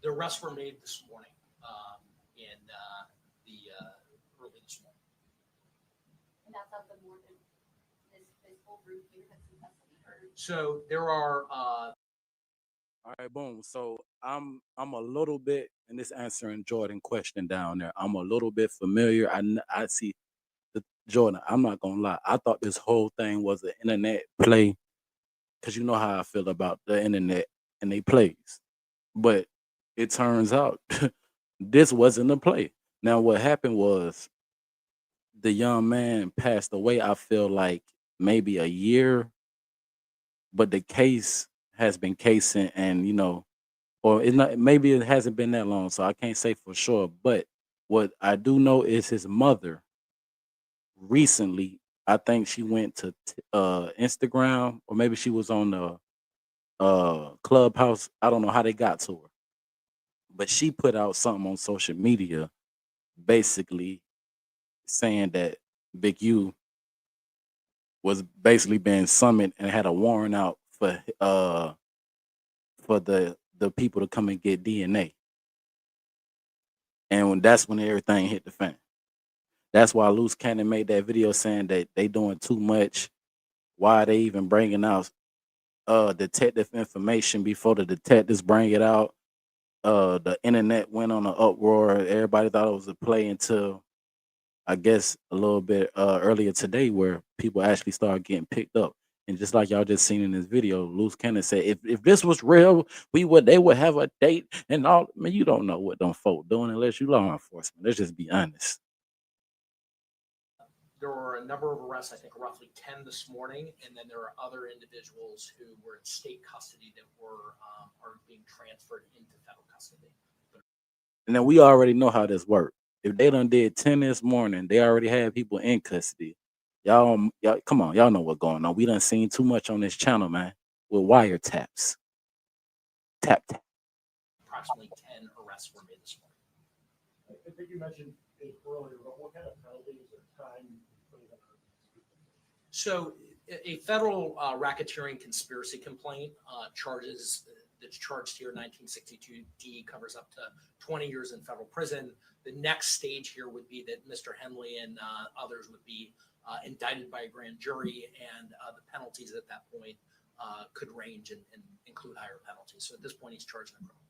The arrests were made this morning, in the early this morning. And that's not the more than this whole group here that's in custody, or? So there are. All right, boom. So I'm a little bit, and this answering Jordan question down there. I'm a little bit familiar. I see the Jordan. I'm not gonna lie. I thought this whole thing was an internet play, because you know how I feel about the internet and they plays. But it turns out this wasn't a play. Now what happened was the young man passed away. I feel like maybe a year, but the case has been casing, and or it's not, maybe it hasn't been that long, so I can't say for sure. But what I do know is his mother recently, I think she went to Instagram, or maybe she was on the Clubhouse. I don't know how they got to her, but she put out something on social media basically saying that Big U was basically being summoned and had a warrant out for the people to come and get DNA. And that's when everything hit the fan. That's why Luce Canon made that video saying that they doing too much. Why are they even bringing out detective information before the detectives bring it out? The internet went on an uproar. Everybody thought it was a play until I guess a little bit earlier today, where people actually started getting picked up. And just like y'all just seen in this video, Luce Cannon said, if this was real, they would have a date and all. Man, you don't know what them folk doing unless you law enforcement. Let's just be honest. There were a number of arrests, I think roughly 10 this morning, and then there are other individuals who were in state custody that are being transferred into federal custody. And then we already know how this works. If they done did 10 this morning, they already had people in custody. Y'all, come on, y'all know what's going on. We done seen too much on this channel, man, with wiretaps. Tap. Approximately 10 arrests were made this morning. I think you mentioned it earlier, but what kind of penalties or time? So a federal racketeering conspiracy complaint that's charged here, 1962D, covers up to 20 years in federal prison. The next stage here would be that Mr. Henley and others would be indicted by a grand jury, and the penalties at that point could range and include higher penalties. So at this point, he's charged in a criminal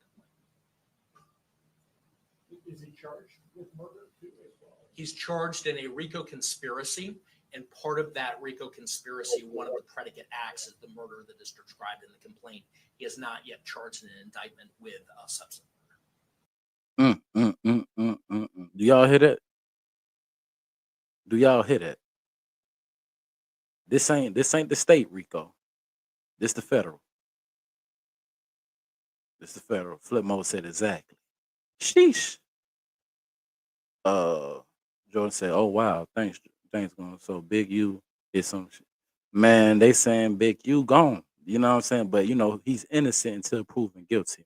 complaint. Is he charged with murder too as well? He's charged in a RICO conspiracy, and part of that RICO conspiracy, one of the predicate acts is the murder that is described in the complaint. He has not yet charged in an indictment with substance murder. Do y'all hear that? Do y'all hear that? This ain't the state RICO. This the federal. This the federal. Flip mode said exactly. Sheesh. Jordan said, "Oh wow, thanks, going." So Big U is some shit. Man, they saying Big U gone. You know what I'm saying? But he's innocent until proven guilty.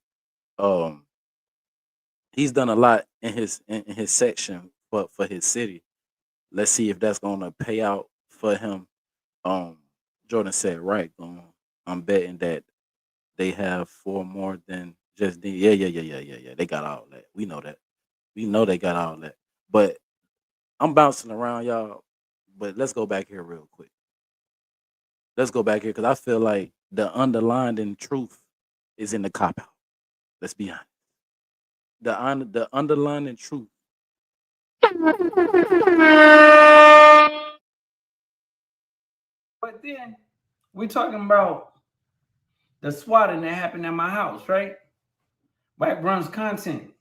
He's done a lot in his section for his city. Let's see if that's gonna pay out for him. Jordan said, right. I'm betting that they have 4 more than just the yeah. They got all that. We know that. We know they got all that. But I'm bouncing around, y'all. But let's go back here real quick. Let's go back here because I feel like the underlying truth is in the cop out. Let's be honest. The underlying truth. But then we're talking about the swatting that happened at my house, right? Wack runs content.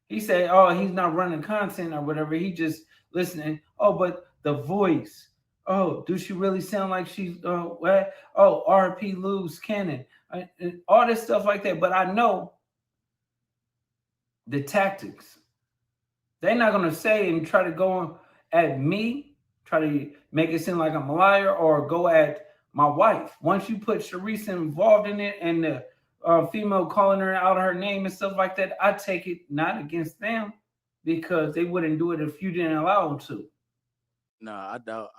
He said, "Oh, he's not running content or whatever. He just listening." Oh, but the voice. Oh, does she really sound like she's what? Oh, RP Luce Canon, all this stuff like that. But I know the tactics. They're not gonna say and try to go at me, try to make it seem like I'm a liar, or go at my wife. Once you put Sharice involved in it and the female calling her out her name and stuff like that, I take it not against them, because they wouldn't do it if you didn't allow them to. Nah, I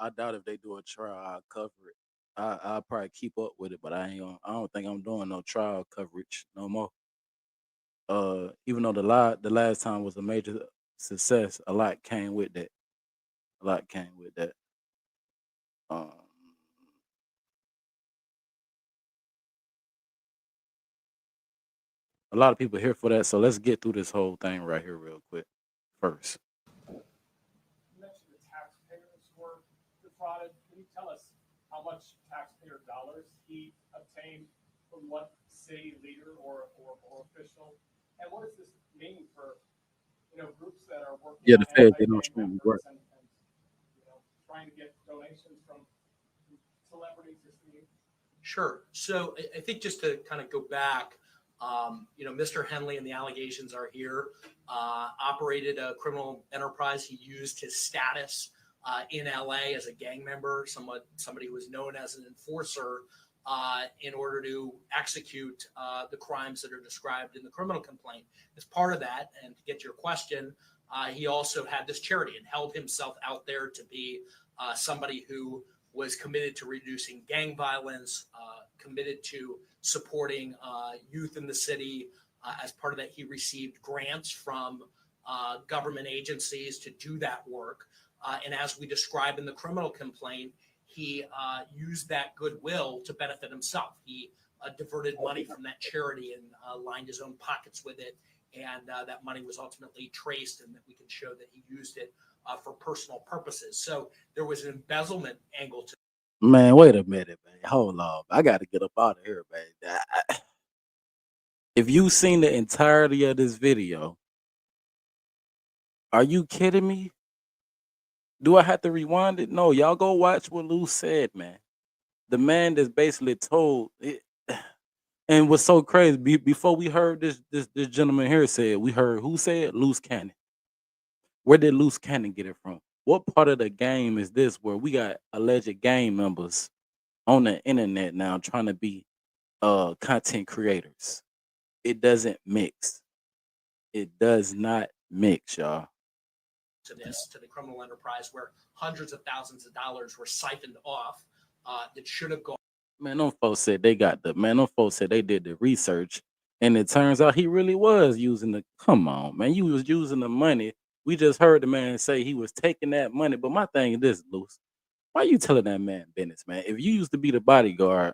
doubt if they do a trial, I'll cover it. I'll probably keep up with it, but I don't think I'm doing no trial coverage no more. Even though the last time was a major success, a lot came with that. A lot came with that. Um, a lot of people here for that, so let's get through this whole thing right here real quick first. You mentioned the taxpayers were defrauded. Can you tell us how much taxpayer dollars he obtained from what city leader or official? And what does this mean for groups that are working Yeah, on the feds they don't anti-gang scream right. efforts and trying to get donations from celebrities this week? Sure. So I think just to kind of go back, Mr. Henley and the allegations are here. Operated a criminal enterprise. He used his status in LA as a gang member, somebody who was known as an enforcer, in order to execute the crimes that are described in the criminal complaint. As part of that, and to get to your question, he also had this charity and held himself out there to be somebody who was committed to reducing gang violence, committed to supporting youth in the city. As part of that, he received grants from government agencies to do that work. And as we describe in the criminal complaint, he used that goodwill to benefit himself. He diverted money from that charity and lined his own pockets with it. And that money was ultimately traced, and that we can show that he used it for personal purposes. So there was an embezzlement angle to. Man, wait a minute, man. Hold on. I got to get up out of here, man. If you've seen the entirety of this video, are you kidding me? Do I have to rewind it? No, y'all go watch what Luce said, man. The man that's basically told it, and what's so crazy, before we heard this gentleman here say it, we heard who said? Luce Cannon. Where did Luce Cannon get it from? What part of the game is this where we got alleged gang members on the internet now trying to be content creators? It doesn't mix. It does not mix, y'all. To the criminal enterprise, where hundreds of thousands of dollars were siphoned off that should have gone. Man, them folks said them folks said they did the research, and it turns out he really was using the. Come on, man, you was using the money. We just heard the man say he was taking that money. But my thing is this, Luce, why you telling that man business, man? If you used to be the bodyguard,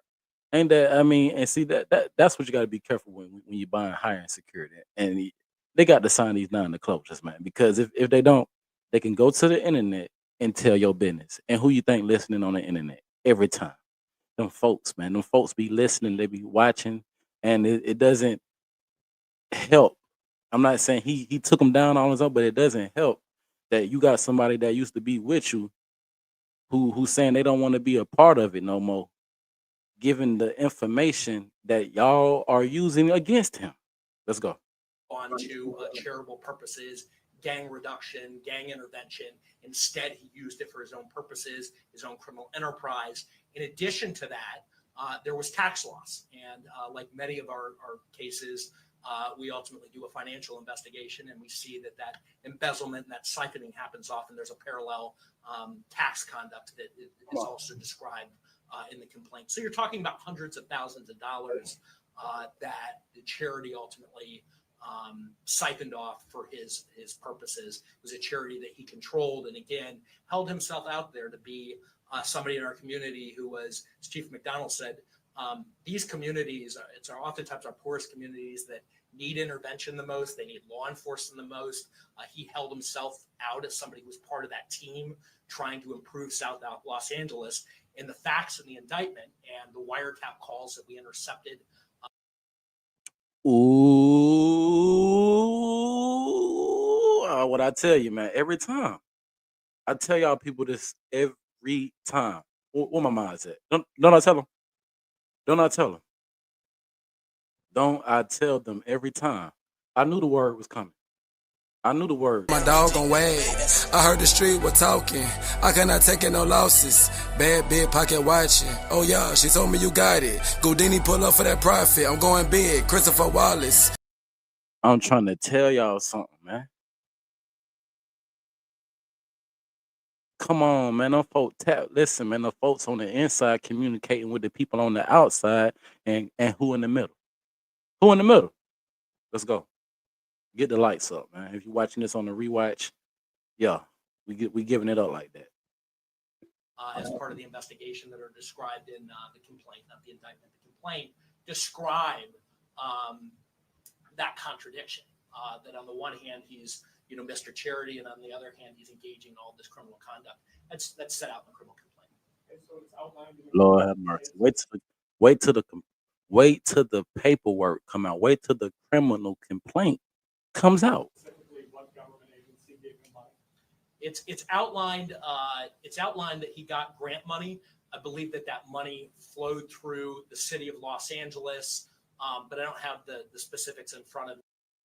ain't that? I mean, and see that's what you got to be careful when you buying hiring security, and they got to sign these non-disclosures, man. Because if they don't, they can go to the internet and tell your business. And who you think listening on the internet every time? Them folks, man. Them folks be listening, they be watching, and it doesn't help. I'm not saying he took them down on his own, but it doesn't help that you got somebody that used to be with you who's saying they don't want to be a part of it no more, given the information that y'all are using against him. Let's go. On to charitable purposes, gang reduction, gang intervention. Instead, he used it for his own purposes, his own criminal enterprise. In addition to that, there was tax loss. And like many of our cases, we ultimately do a financial investigation, and we see that embezzlement and that siphoning happens often. There's a parallel tax conduct that is also described in the complaint. So you're talking about hundreds of thousands of dollars that the charity ultimately siphoned off for his purposes. It was a charity that he controlled, and again held himself out there to be somebody in our community who was, as Chief McDonald said, these communities are oftentimes our poorest communities that need intervention the most. They need law enforcement the most. He held himself out as somebody who was part of that team trying to improve South Los Angeles. And the facts in the indictment and the wiretap calls that we intercepted. What I tell you, man, every time. I tell y'all people this every time. Where my mind's at? Don't I tell them? Don't I tell them? Don't I tell them every time? I knew the word was coming. I knew the word. My dog on way. I heard the street was talking. I cannot take no losses. Bad big pocket watching. Oh yeah, she told me you got it. Goudini pull up for that profit. I'm going big. Christopher Wallace. I'm trying to tell y'all something, man. Come on, man. Them folk listen, man, the folks on the inside communicating with the people on the outside, and who in the middle? Who in the middle? Let's go. Get the lights up, man. If you're watching this on the rewatch, yeah, we giving it up like that. As part of the investigation that are described in the complaint, not the indictment, the complaint, describe that contradiction. That on the one hand, he's Mr. Charity, and on the other hand, he's engaging in all this criminal conduct. That's set out in the criminal complaint. And so it's outlined in the Lord have mercy. Wait till the paperwork come out. Wait till the criminal complaint comes out. specifically what government agency gave him money. It's outlined. It's outlined that he got grant money. I believe that money flowed through the city of Los Angeles, but I don't have the specifics in front of me.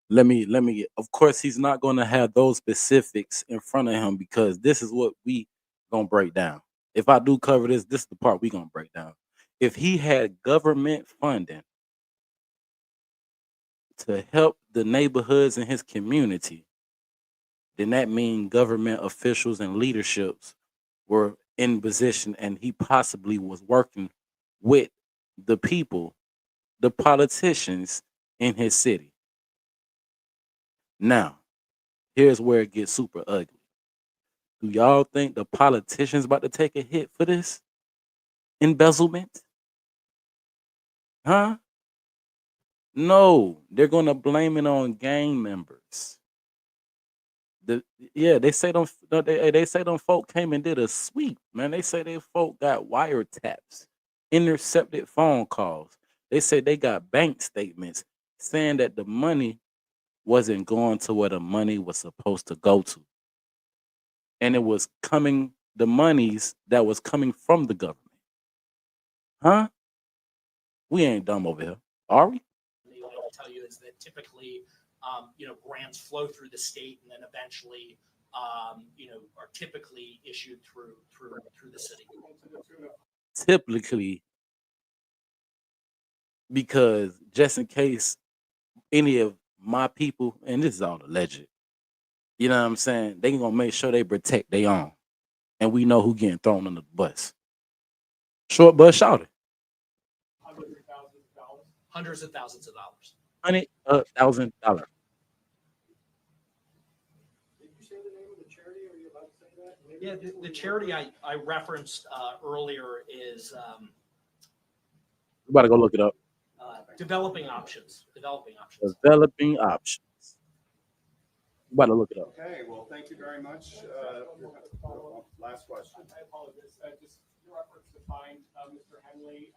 Let me get. Of course, he's not going to have those specifics in front of him, because this is what we gonna break down. If I do cover this, this is the part we gonna break down. If he had government funding to help the neighborhoods in his community, then that means government officials and leaderships were in position, and he possibly was working with the people, the politicians in his city. Now, here's where it gets super ugly. Do y'all think the politicians about to take a hit for this embezzlement? Huh? No, they're gonna blame it on gang members. They say them folk came and did a sweep, man. They say they folk got wiretaps, intercepted phone calls. They say they got bank statements saying that the money wasn't going to where the money was supposed to go to. And it was coming, the monies that was coming from the government. Huh? We ain't dumb over here, are we? What I can tell you is that typically, grants flow through the state, and then eventually, are typically issued through the city. Typically, because just in case any of my people, and this is all alleged, you know what I'm saying? They gonna make sure they protect their own, and we know who getting thrown under the bus. Short bus shouted. Hundreds of thousands of dollars. $100,000. Did you say the name of the charity? Are you allowed to say that? Maybe Yeah, the charity I referenced earlier is We about to go look it up. developing options. Developing options. We about to look it up. Okay, well, thank you very much. Last question. I apologize. Just your efforts to find Mr. Henley.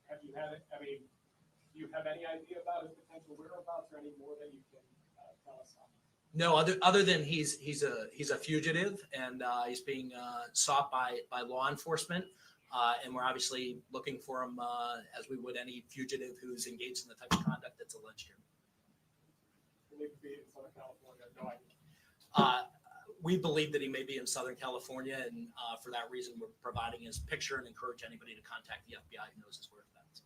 Have you had it? I mean, do you have any idea about his potential whereabouts, or any more that you can tell us on? No, other than he's a fugitive, and he's being sought by law enforcement, and we're obviously looking for him as we would any fugitive who's engaged in the type of conduct that's alleged here. Believe to be in Southern California. No idea. We believe that he may be in Southern California, and for that reason, we're providing his picture and encourage anybody to contact the FBI who knows his whereabouts.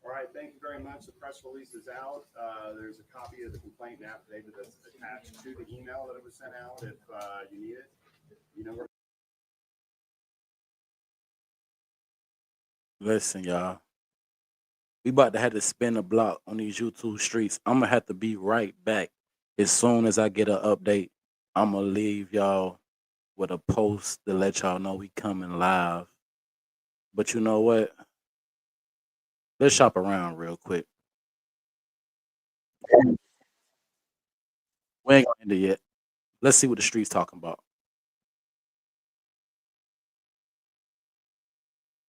All right, thank you very much. The press release is out. There's a copy of the complaint and affidavit that's attached to the email that it was sent out. If you need it, you know where. Listen, y'all. We about to have to spin a block on these YouTube streets. I'm gonna have to be right back. As soon as I get an update, I'm gonna leave y'all with a post to let y'all know we coming live. But you know what? Let's shop around real quick. We ain't gonna end it yet. Let's see what the streets talking about.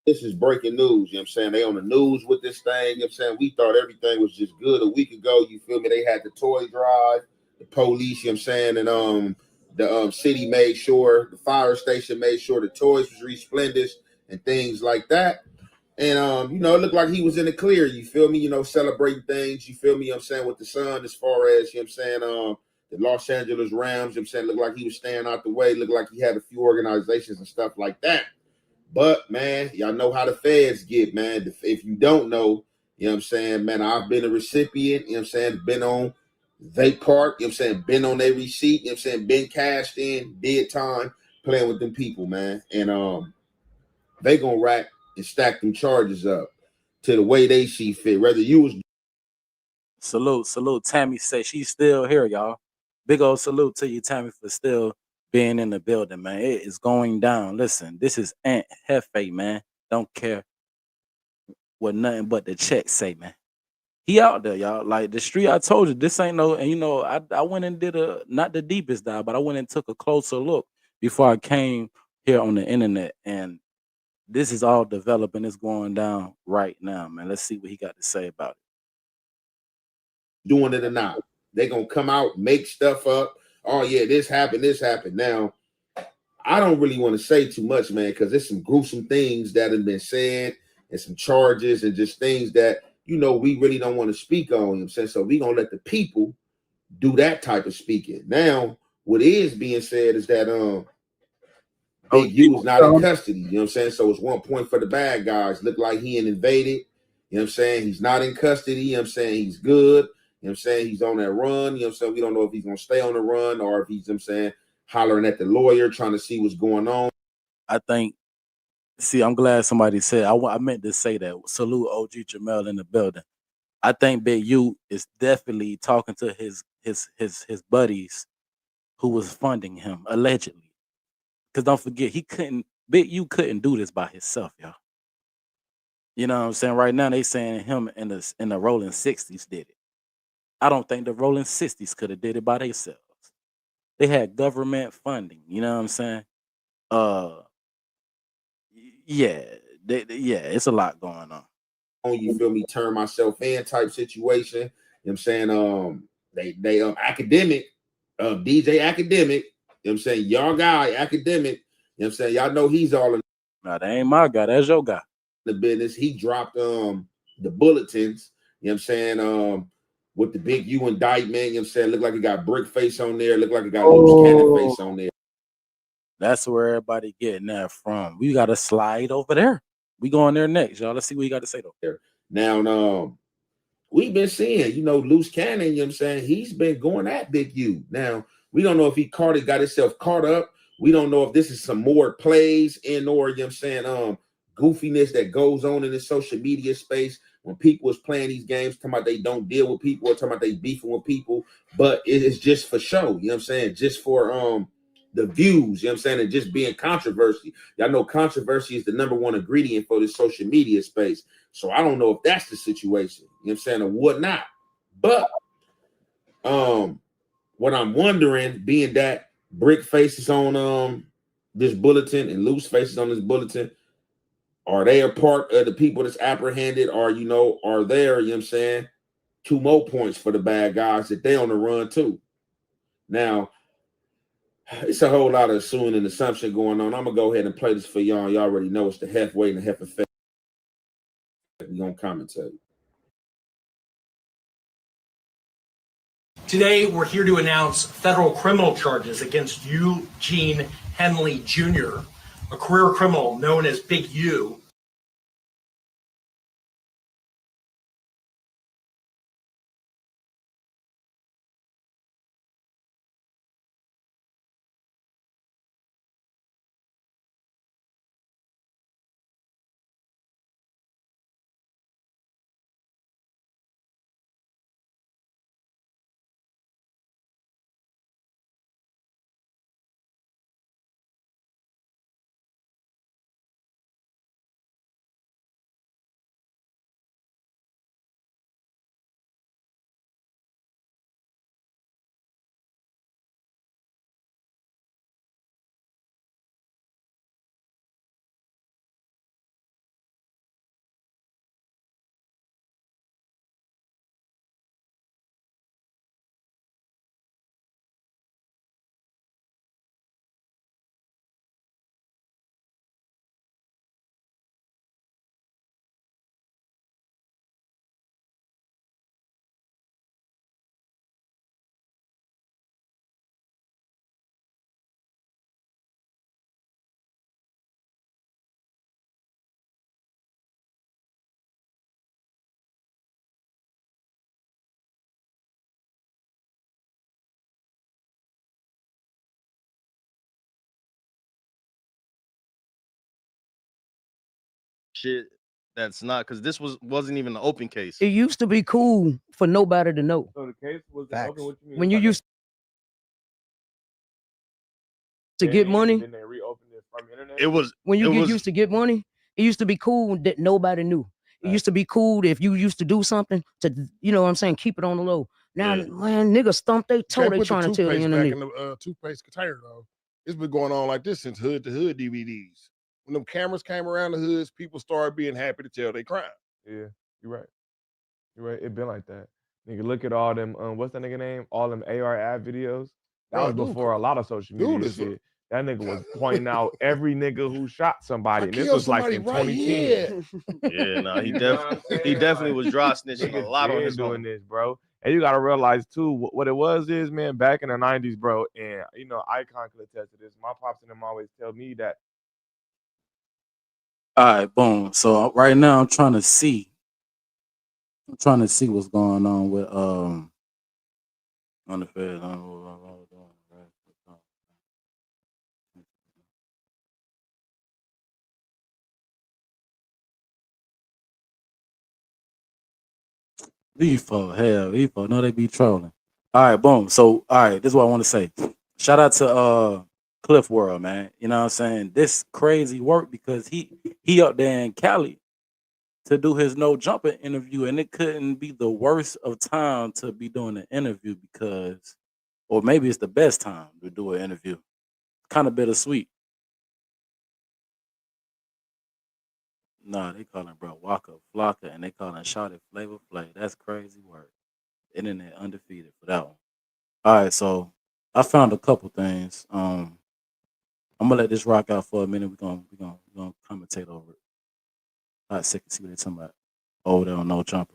This is breaking news, you know what I'm saying? They on the news with this thing, you know what I'm saying? We thought everything was just good a week ago, you feel me? They had the toy drive, the police, you know what I'm saying? And the city made sure, the fire station made sure the toys was resplendent and things like that. And it looked like he was in the clear, you feel me? Celebrating things, you feel me? You know what I'm saying, with the sun, as far as, you know what I'm saying, the Los Angeles Rams, you know what I'm saying, looked like he was staying out the way, looked like he had a few organizations and stuff like that. But, man, y'all know how the feds get, man. If you don't know, you know what I'm saying, man, I've been a recipient, you know what I'm saying, been on They part, you know what I'm saying, been on their receipt, you know what I'm saying, been cashed in, did time, playing with them people, man. And they gonna rack and stack them charges up to the way they see fit. Whether you was Salute. Tammy say she's still here, y'all. Big old salute to you, Tammy, for still being in the building, man. It is going down. Listen, this is Aunt Hefe, man. Don't care what nothing but the check say, man. He out there, y'all. Like the street, I told you, this ain't no, and you know, I went and did not the deepest dive, but I went and took a closer look before I came here on the internet. And this is all developing, it's going down right now, man. Let's see what he got to say about it. doing it or not, they gonna come out, make stuff up. Oh yeah, this happened. Now, I don't really want to say too much, man, because there's some gruesome things that have been said and some charges and just things that, you know, we really don't want to speak on. You know what I'm saying? So we gonna let the people do that type of speaking. Now, what is being said is that Big U is not in custody. You know what I'm saying? So it's 1 point for the bad guys. Look like he invaded. You know what I'm saying? He's not in custody. You know what I'm saying? He's good. You know what I'm saying? He's on that run. You know what I'm saying? We don't know if he's gonna stay on the run or if he's, you know what I'm saying, hollering at the lawyer, trying to see what's going on. I think, see, I'm glad somebody said, I meant to say that. Salute OG Jamel in the building. I think Big U is definitely talking to his buddies who was funding him, allegedly. Because don't forget, Big U couldn't do this by himself, y'all. You know what I'm saying? Right now, they saying him in the Rolling 60s did it. I don't think the Rolling 60s could have did it by themselves. They had government funding. You know what I'm saying? Uh, yeah, yeah, it's a lot going on. You feel me? Turn myself in type situation. You know what I'm saying? They academic, DJ academic. You know what I'm saying? Y'all guy academic. You know what I'm saying? Y'all know he's all in. Nah, that ain't my guy. That's your guy. The business. He dropped the bulletins. You know what I'm saying? With the Big U indictment. You know what I'm saying? Look like it got Bricc face on there. Look like it got Luce Canon face on there. That's where everybody getting that from. We got to slide over there. We going there next, y'all. Let's see what you got to say though. Now, we've been seeing, you know, Luce Canon, you know what I'm saying? He's been going at Big U. Now, we don't know if he got himself caught up. We don't know if this is some more plays in or, you know what I'm saying, goofiness that goes on in the social media space when people is playing these games, talking about they don't deal with people or talking about they beefing with people, but it is just for show, you know what I'm saying? Just for the views, you know what I'm saying, and just being controversy. Y'all know controversy is the #1 ingredient for this social media space. So I don't know if that's the situation, you know what I'm saying, or whatnot. But what I'm wondering, being that Bricc faces on this bulletin and Luce faces on this bulletin, are they a part of the people that's apprehended, or you know, are there, you know what I'm saying, 2 more points for the bad guys that they on the run too? Now, it's a whole lot of assuming and assumption going on. I'm gonna go ahead and play this for y'all. Y'all already know it's the Hef Weight and the Hef Effect. We're gonna commentate. Today, we're here to announce federal criminal charges against Eugene Henley Jr., a career criminal known as Big U, shit that's not because this wasn't even an open case. It used to be cool for nobody to know. So the case was Facts. open. What you mean? When you used to get money, Then they reopened it from internet. It was when you it get was- used to get money, it used to be cool that nobody knew. It used to be cool if you used to do something to, you know what I'm saying, keep it on the low. Now, man, niggas stump they toe, they trying to tell the toothpaste back internet. in the toothpaste container though. It's been going on like this since Hood to Hood DVDs. When them cameras came around the hoods, people started being happy to tell they crime. Yeah, you're right. You're right. It been like that. Nigga, look at all them. What's that nigga name? All them AR ad videos. That Bro, was dude, before a lot of social dude media is a- shit. That nigga was pointing out every nigga who shot somebody. I And this killed was like somebody in right 2010. Yeah, no, he You know what I'm saying? definitely Like, was dry snitching a niggas lot on been his doing own. this, bro. And you gotta realize too, what it was is, man, back in the 90s, bro, and you know, Icon could attest to this. My pops and them always tell me that. All right, boom. So right now I'm trying to see what's going on with on the Fed. These folks know they be trolling. All right, boom. So all right, this is what I want to say. Shout out to Cliff World, man. You know what I'm saying? This crazy work because he up there in Cali to do his no jumper interview, and it couldn't be the worst of time to be doing an interview because, or maybe it's the best time to do an interview. Kind of bittersweet. Nah, they calling bro Waka Flocka, and they calling Shotty Flavor Flav. That's crazy work. Internet undefeated for that one. All right, so I found a couple things. I'm gonna let this rock out for a minute. We're gonna commentate over it. Hot second, see what they're talking about. Oh, they don't know jumper.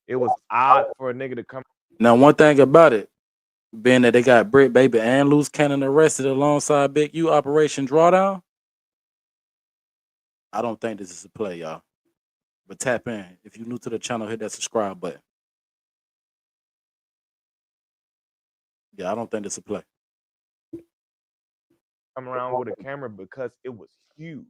It was odd for a nigga to come. Now, one thing about it, being that they got Bricc Baby and Luce Canon arrested alongside Big U Operation Drawdown, I don't think this is a play, y'all. But tap in. If you're new to the channel, hit that subscribe button. Yeah, I don't think this is a play. Come around with a camera because it was huge.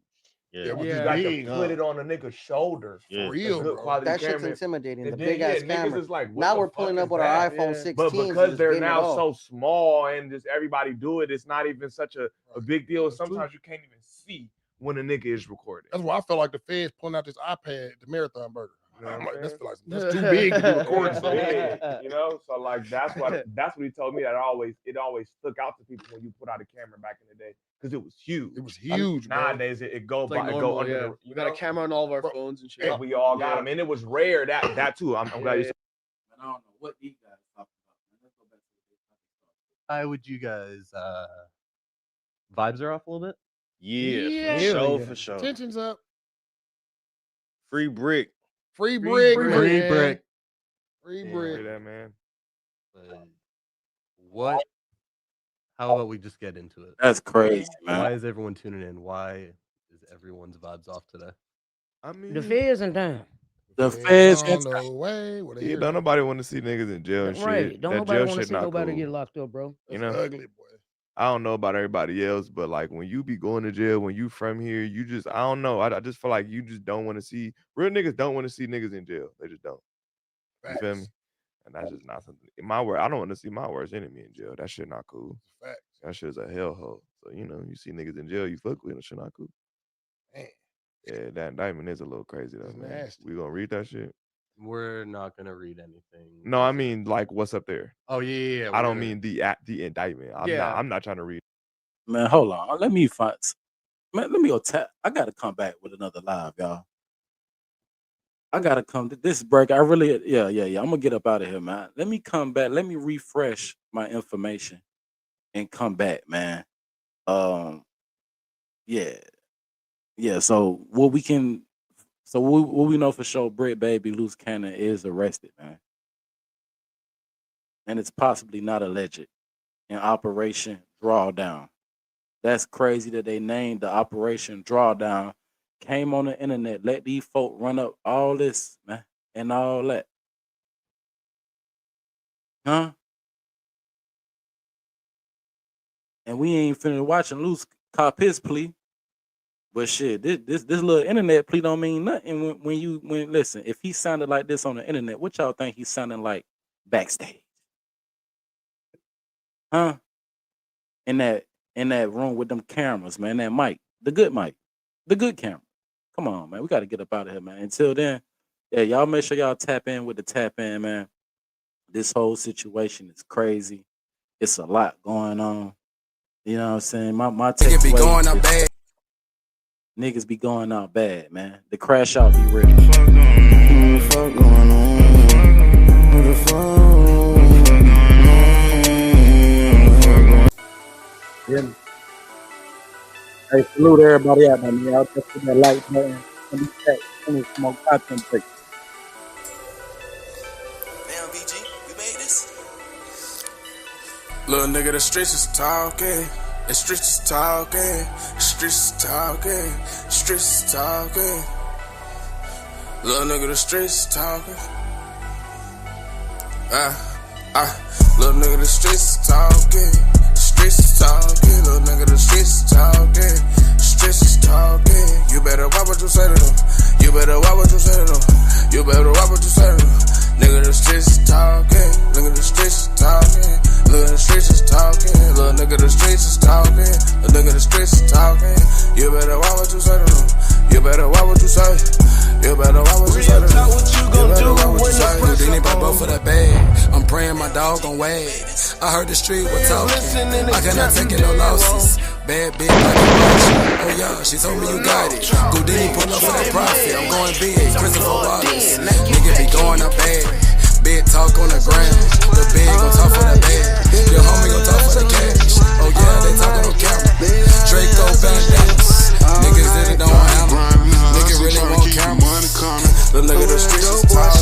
Yeah, You got to put it on a nigga's shoulder. Yeah. For real, A good bro. quality That shit's camera. intimidating. The And big then, ass niggas camera. is like, what Now the we're fuck pulling is up with our that? iPhone Yeah. 16s. But and because just they're getting it now off. so small and just everybody do it, it's not even such a big deal. Sometimes you can't even see when a nigga is recording. That's why I felt like the feds pulling out this iPad, the Marathon Burger. You know I'm what like, I'm that's saying? feel like that's too big to be recording. It's big, you know, so like that's what he told me that it always stuck out to people when you put out a camera back in the day because it was huge. It was huge, bro. Nowadays it go It's like by, normal, it go under yeah. the. We got a camera on all of our phones and shit. And we all got them, and it was rare that too. I'm glad you said. I don't know what these guys talking about. Let's go back to Hi, would you guys vibes are off a little bit? Yeah, for sure. Tensions up. Free Bricc. Free Bricc. Free man. Bricc. Free Yeah. Bricc. That man. But what? How about we just get into it? That's crazy, man. Why is everyone tuning in? Why is everyone's vibes off today? I mean, The feds in town. The feds on the way. Well, Yeah, don't nobody want to see niggas in jail and Right. shit. Don't That nobody jail want to shit see not nobody cool. get locked up, bro. You know, ugly, boy. I don't know about everybody else, but like when you be going to jail, when you from here, you just I don't know. I just feel like you just don't want to see real niggas. Don't want to see niggas in jail. They just don't. You feel me? And that's just not something. In my word, I don't want to see my worst enemy in jail. That shit not cool. Facts. That shit's a hellhole. So you know, you see niggas in jail, you fuck with them. Shit not cool. Man. Yeah, that indictment is a little crazy though, It's man. nasty. We gonna read that shit? We're not gonna read anything. No, I mean like what's up there. Oh yeah. I don't mean the indictment. I'm not trying to read. Man, hold on. Let me find. Man, let me go tap. I gotta come back with another live, y'all. I gotta come to this break. I really, yeah. I'm gonna get up out of here, man. Let me come back. Let me refresh my information and come back, man. Yeah. So what we know for sure, Bricc Baby Luce Canon is arrested, man, and it's possibly not alleged in Operation Drawdown. That's crazy that they named the Operation Drawdown. Came on the internet, let these folk run up all this, man, and all that. Huh? And we ain't finished watching Luce cop his plea. But shit, this little internet plea don't mean nothing when listen, if he sounded like this on the internet, what y'all think he's sounding like backstage? Huh? In that room with them cameras, man, that mic, the good camera. Come on, man. We gotta get up out of here, man. Until then, yeah, y'all make sure y'all tap in with the tap in, man. This whole situation is crazy. It's a lot going on. You know what I'm saying? My Niggas be going out bad. Niggas be going out bad, man. The crash out be real. Fuck going on? What the fuck? Yeah. Hey, salute everybody out there, man. I'll just put that like button and be back. Finish some more content break. Damn, BG, you made this? Little nigga, the streets is talking. The streets is talking. The streets is talking. The streets is talking. Little nigga, the streets is talking. Little nigga, the streets is talking. The streets is talking. Little nigga, the streets is talking. The streets is talking. You better watch what you say to them. You better watch what you say to them. You better watch what you say to them. Nigga, the streets is talking. Nigga, the streets is talking. Little the streets is talking. Little nigga, the streets is talking. Little nigga, the streets is talking. You better watch what you say to them. You better watch what you say. You better watch what you say to them. You better watch what you say. Houdini bought both of that bag. I'm praying my dog gon' wag. I heard the street was talking. I cannot take no losses. Bad bitch like a watch. Oh yeah, she told me you got it. Houdini pull up for that profit. I'm going big. Christopher Wallace. Nigga be going up bad. Big talk on the ground. The big gon' talk for the bag. Your homie gon' talk for the cash. Oh yeah, they talking on camera. Draco bandanas. Niggas that don't have them. Nigga really want cameras. The nigga the streets is talking.